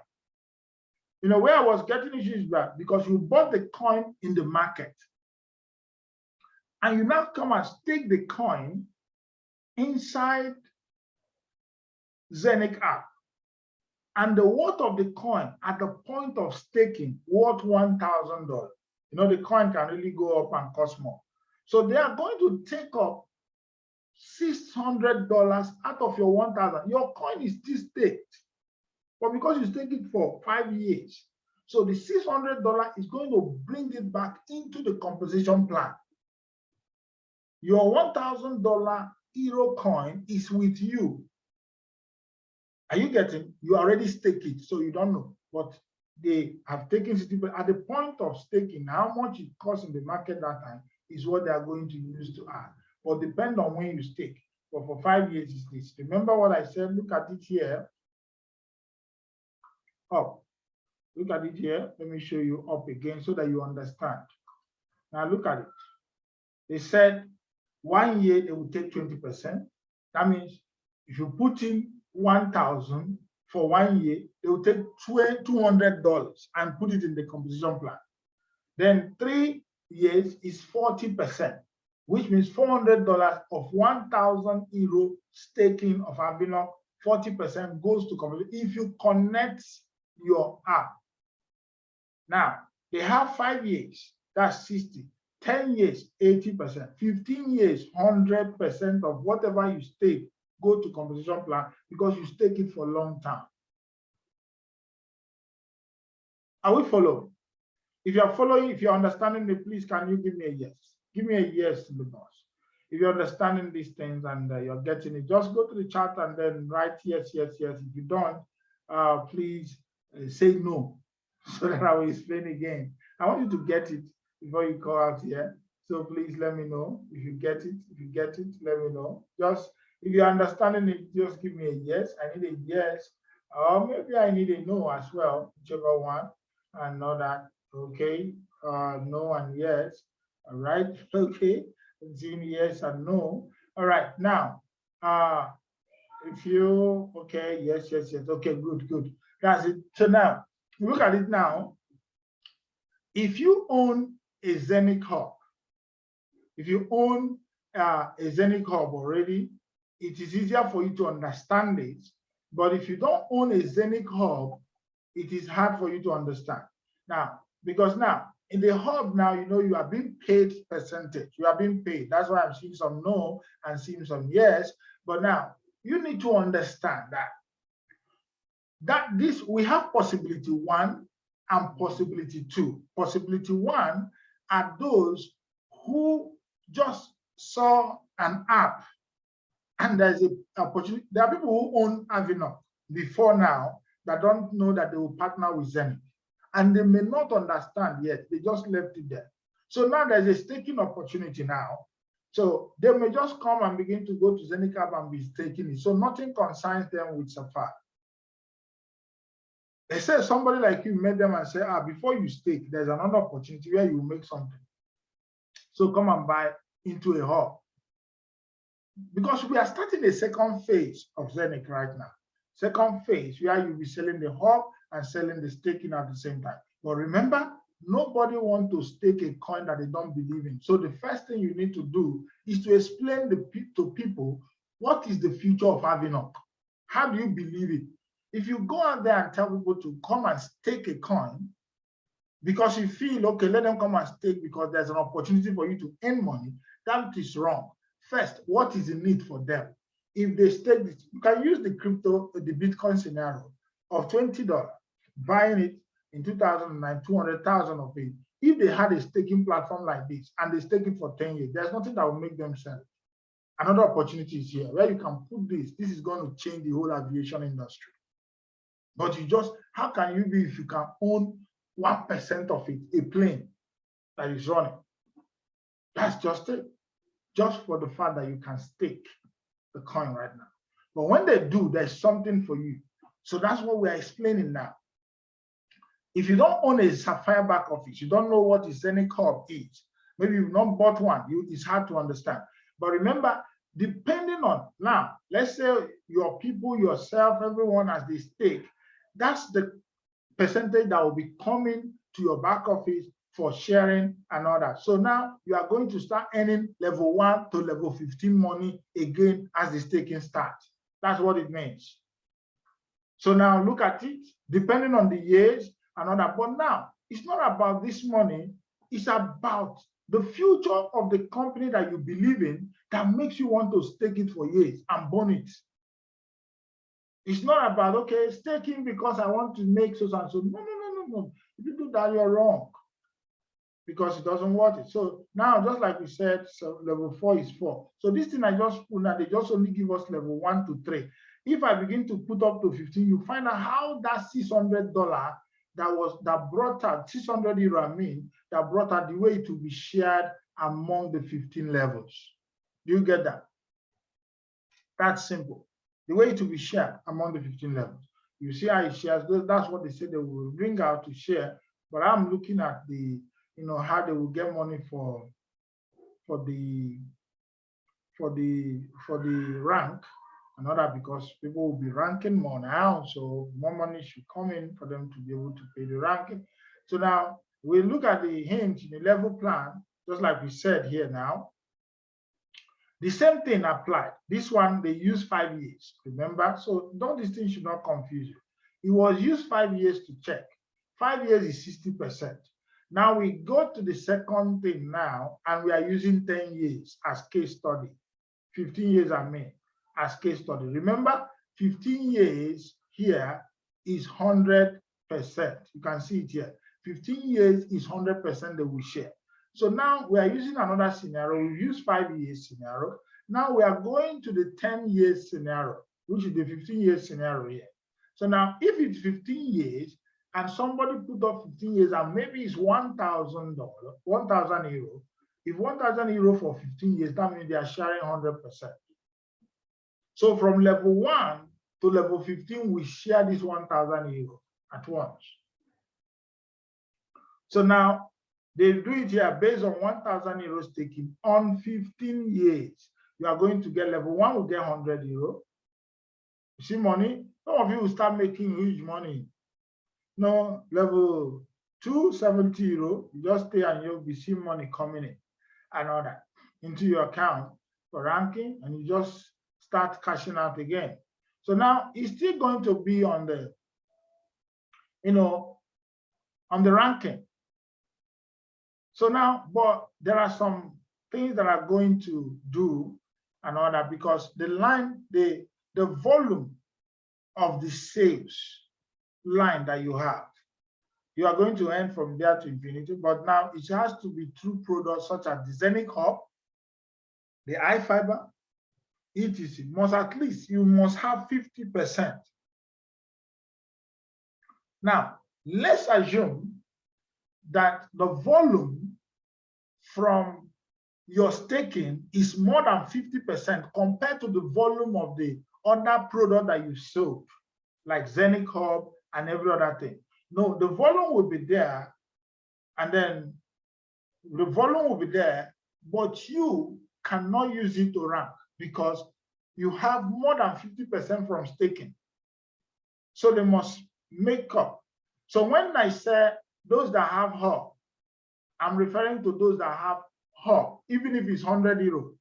Where I was getting issues back because you bought the coin in the market. And you now come and stake the coin inside Zenith app. And the worth of the coin at the point of staking worth $1,000. The coin can really go up and cost more. So they are going to take up $600 out of your 1,000. Your coin is still staked, but because you stake it for 5 years, so the $600 is going to bring it back into the compensation plan. Your $1,000 euro coin is with you. Are you getting? You already stake it, so you don't know. But they have taken 60%. At the point of staking, how much it costs in the market that time is what they are going to use to add. But depend on when you stake. But for 5 years, is this. Remember what I said? Look at it here. Up. Look at it here. Let me show you up again so that you understand. Now look at it. They said 1 year they will take 20%. That means if you put in 1,000 for 1 year, they will take $200 and put it in the composition plan. Then 3 years is 40%, which means $400 of 1,000 euro staking of Avinoc, 40% goes to composition if you connect your app. Now, they have 5 years, that's 60. 10 years, 80%. 15 years, 100% of whatever you stake go to composition plan because you stake it for a long time. Are we following? If you are following, if you're understanding it, please can you give me a yes? Give me a yes to the boss. If you're understanding these things and you're getting it, just go to the chat and then write yes, yes, yes. If you don't, please say no so that I will explain again. I want you to get it before you call out here. So please let me know if you get it. If you get it, let me know. Just if you're understanding it, just give me a yes. I need a yes, or maybe I need a no as well, whichever one, and know that. Okay, no and yes. All right, okay. Seeing yes and no. All right, now, if you, okay, yes, yes, yes. Okay, good, good. That's it. So now, look at it now. If you own a Zenith Hub, if you own a Zenith Hub already, it is easier for you to understand it. But if you don't own a Zenith Hub, it is hard for you to understand. Now, because now, in the hub now, you know, you are being paid percentage. You are being paid. That's why I'm seeing some no and seeing some yes. But now, you need to understand that this we have possibility 1 and possibility 2. Possibility 1 are those who just saw an app and there's an opportunity. There are people who own Avinoc before now that don't know that they will partner with Zenith. And they may not understand yet. They just left it there. So now there's a staking opportunity now. So they may just come and begin to go to Zenith app and be staking it. So nothing concerns them with Sapphire. They say somebody like you met them and say, before you stake, there's another opportunity where you make something. So come and buy into a hub. Because we are starting a second phase of Zenith right now. Second phase where you'll be selling the hub and selling the staking at the same time. But remember, nobody wants to stake a coin that they don't believe in. So the first thing you need to do is to explain to people what is the future of Avinoc. How do you believe it? If you go out there and tell people to come and stake a coin because you feel, okay, let them come and stake because there's an opportunity for you to earn money, that is wrong. First, what is the need for them? If they stake this, you can use the Bitcoin scenario of $20, buying it in 2009, 200,000 of it. If they had a staking platform like this and they stake it for 10 years, there's nothing that will make them sell. Another opportunity is here where you can put this. This is going to change the whole aviation industry. But you just, how can you be if you can own 1% of it, a plane that is running? That's just it. Just for the fact that you can stake the coin right now. But when they do, there's something for you. So that's what we're explaining now. If you don't own a Sapphire back office, you don't know what a Zenith Hub is. Maybe you've not bought one, it's hard to understand. But remember, depending on, now, let's say your people, yourself, everyone as they stake, that's the percentage that will be coming to your back office for sharing and all that. So now you are going to start earning level 1 to level 15 money again as the staking starts. That's what it means. So now look at it, depending on the years and all that. But now it's not about this money, it's about the future of the company that you believe in that makes you want to stake it for years and burn it. It's not about, okay, staking because I want to make so and so. No. If you do that, you're wrong because it doesn't work it. So now, just like we said, so level 4 is 4. So this thing I just put now, they just only give us level 1 to 3. If I begin to put up to 15, you find out how that $600 that brought out 600 euro, that brought out the way it will be shared among the 15 levels. Do you get that? That's simple. The way it will be shared among the 15 levels. You see how it shares. That's what they say they will bring out to share. But I'm looking at the, how they will get money for for the rank, another because people will be ranking more now, so more money should come in for them to be able to pay the ranking. So now we look at the hint in the level plan, just like we said here now. The same thing applied. This one, they use 5 years, remember? So these things should not confuse you. It was used 5 years to check. 5 years is 60%. Now we go to the second thing now, and we are using 10 years as case study. 15 years, I mean, as case study. Remember, 15 years here is 100%. You can see it here. 15 years is 100% that we share. So now we are using another scenario. We use 5 years scenario. Now we are going to the 10 years scenario, which is the 15 years scenario here. So now if it's 15 years and somebody put up 15 years and maybe it's $1,000, 1,000 euro. If 1,000 euro for 15 years, that means they are sharing 100%. So from level 1 to level 15, we share this 1,000 euro at once. So now they do it here based on 1,000 euros taken on 15 years. You are going to get level 1 will get 100 euro. You see money? Some of you will start making huge money. No, level 2, 70 euro. You just stay and you'll be seeing money coming in and all that into your account for ranking, and you just start cashing out again. So now it's still going to be on the, on the ranking. So now, but there are some things that are going to do and all that, because the line, the volume of the sales line that you have, you are going to earn from there to infinity, but now it has to be through products such as the Avinoc hub, the iFiber, etc. You must have 50%. Now, let's assume that the volume from your staking is more than 50% compared to the volume of the other product that you sold, like Avinoc hub and every other thing. No, the volume will be there, and then the volume will be there, but you cannot use it to rank because you have more than 50% from staking. So they must make up. So when I say those that have hub, I'm referring to those that have hub, even if it's 100 euro.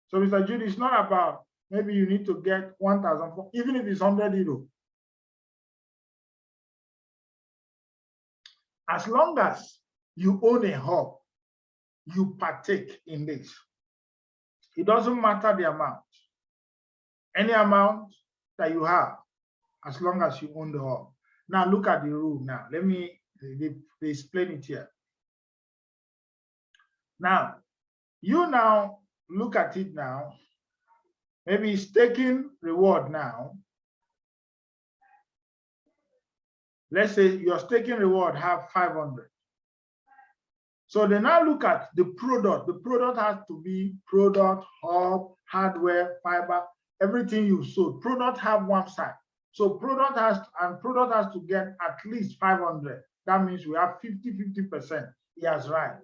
So Mr. Jude, it's not about maybe you need to get 1,000, even if it's 100 euro. As long as you own a hub, you partake in this. It doesn't matter the amount. Any amount that you have, as long as you own the hub. Now look at the rule now. Let me explain it here. Now, you now look at it now. Maybe staking reward now. Let's say your staking reward have 500. So they now look at the product. The product has to be product, hub, hardware, fiber, everything you've sold. Product have one side. So product has to get at least 500. That means we have 50%. He has right.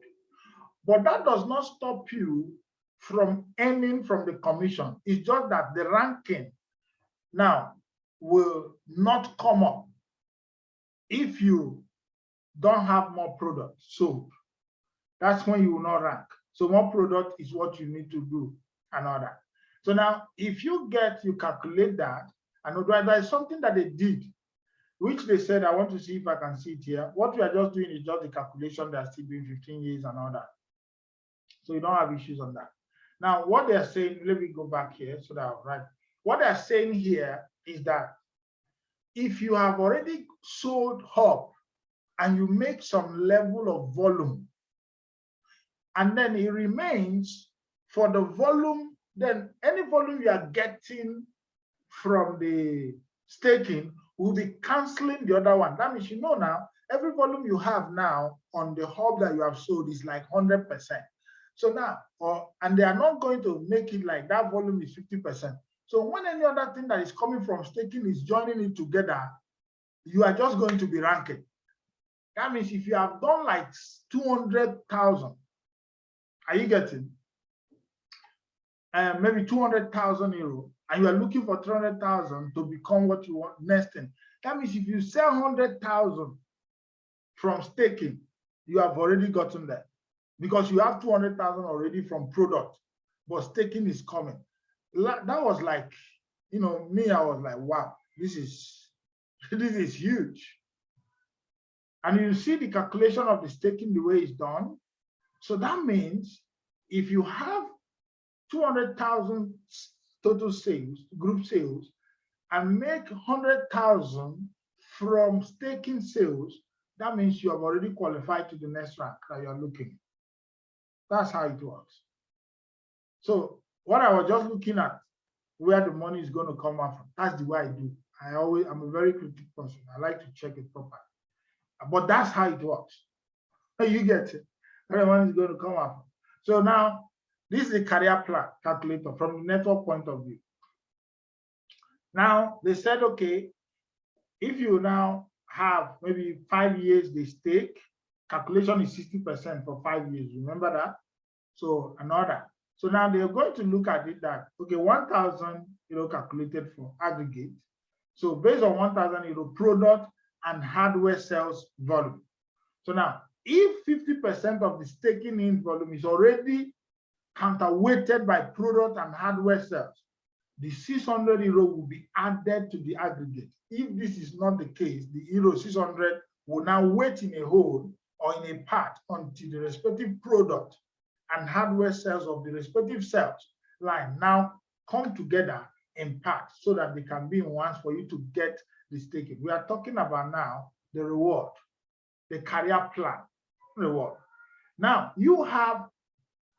But that does not stop you from earning from the commission. It's just that the ranking now will not come up if you don't have more products sold. That's when you will not rank. So more product is what you need to do and all that. So now if you calculate that, and there is something that they did, which they said, I want to see if I can see it here. What we are just doing is just the calculation. They are still doing 15 years and all that. So you don't have issues on that. Now, what they're saying, let me go back here so that I'm right. What they're saying here is that if you have already sold hub and you make some level of volume, and then it remains for the volume, then any volume you are getting from the staking will be canceling the other one. That means now, every volume you have now on the hub that you have sold is like 100%. So now, and they are not going to make it like that volume is 50%. So when any other thing that is coming from staking is joining it together, you are just going to be ranking. That means if you have done like 200,000 Are you getting? Maybe 200,000 euro, and you are looking for 300,000 to become what you want next thing. That means if you sell 100,000 from staking, you have already gotten there because you have 200,000 already from product, but staking is coming. That was like, me, I was like, wow, this is huge. And you see the calculation of the staking, the way it's done. So that means if you have 200,000 total sales, group sales, and make 100,000 from staking sales, that means you have already qualified to the next rank that you're looking. That's how it works. So what I was just looking at, where the money is going to come out from, that's the way I do. I'm a very critical person. I like to check it properly. But that's how it works. You get it. Where the money is going to come out from. So now, this is the career plan calculator from the network point of view. Now, they said, okay, if you now have maybe 5 years they stake, calculation is 60% for 5 years. Remember that? So another. So now they're going to look at it that, okay, 1,000 calculated for aggregate. So based on 1,000 euro product and hardware sales volume. So now, if 50% of the staking in volume is already counterweighted by product and hardware sales, the 600 euro will be added to the aggregate. If this is not the case, the euro 600 will now wait in a whole or in a part until the respective product and hardware sales of the respective sales line now come together in parts so that they can be in ones for you to get the staking. We are talking about now the reward, the career plan reward. Now you have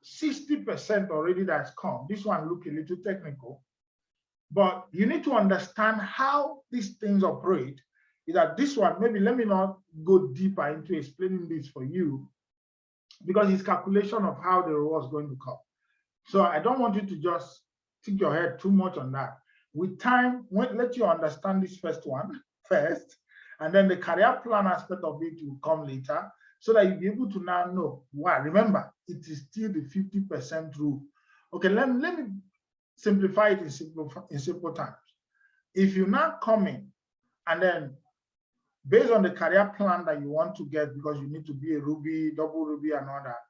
60% already that's come. This one look a little technical, but you need to understand how these things operate. Is that this one, maybe let me not go deeper into explaining this for you, because it's calculation of how the reward is going to come. So I don't want you to just think your head too much on that. With time, let you understand this first one first, and then the career plan aspect of it will come later, so that you'll be able to now know why. Remember, it is still the 50% rule. Okay, let me simplify it in simple terms. If you now come in and then based on the career plan that you want to get, because you need to be a Ruby, double Ruby and all that,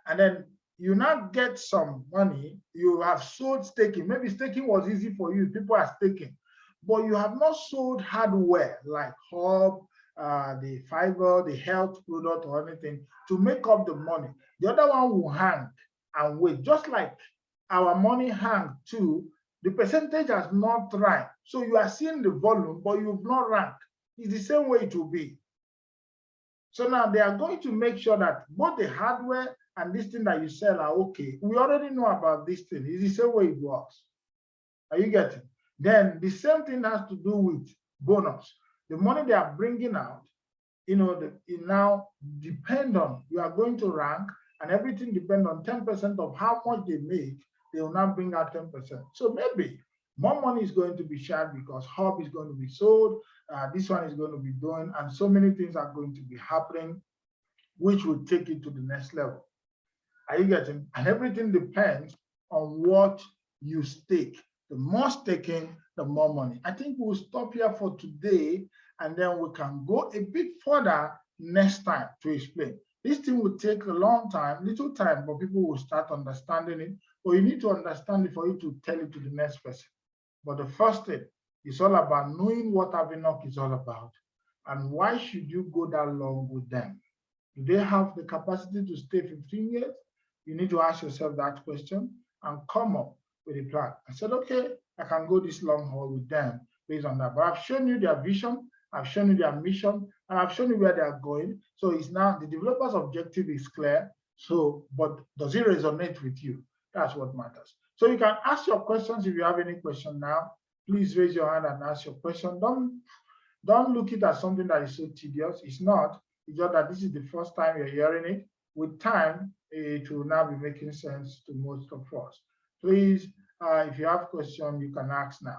and then you now get some money, you have sold staking. Maybe staking was easy for you, people are staking, but you have not sold hardware like Hub, the fiber, the health product or anything to make up the money. The other one will hang and wait, just like our money hang too. The percentage has not ranked. So you are seeing the volume, but you've not ranked. It's the same way it will be. So now they are going to make sure that both the hardware and this thing that you sell are okay. We already know about this thing. It's the same way it works. Are you getting? Then the same thing has to do with bonus. The money they are bringing out, it now depend on, you are going to rank, and everything depends on 10% of how much they make. They will now bring out 10%. So maybe more money is going to be shared because Hub is going to be sold, this one is going to be doing, and so many things are going to be happening, which will take it to the next level. Are you getting? And everything depends on what you stake. The more staking, the more money. I think we'll stop here for today, and then we can go a bit further next time to explain. This thing will take a long time, little time, but people will start understanding it. But you need to understand it for you to tell it to the next person. But the first thing is all about knowing what Avinoc is all about, and why should you go that long with them? Do they have the capacity to stay 15 years? You need to ask yourself that question and come up with a plan. I said, okay, I can go this long haul with them based on that. But I've shown you their vision, I've shown you their mission, and I've shown you where they are going. So it's now the developer's objective is clear. So, but does it resonate with you? That's what matters. So you can ask your questions if you have any question now. Please raise your hand and ask your question. Don't look it as something that is so tedious. It's not. It's just that this is the first time you're hearing it. With time, it will now be making sense to most of us. Please, if you have questions, you can ask now.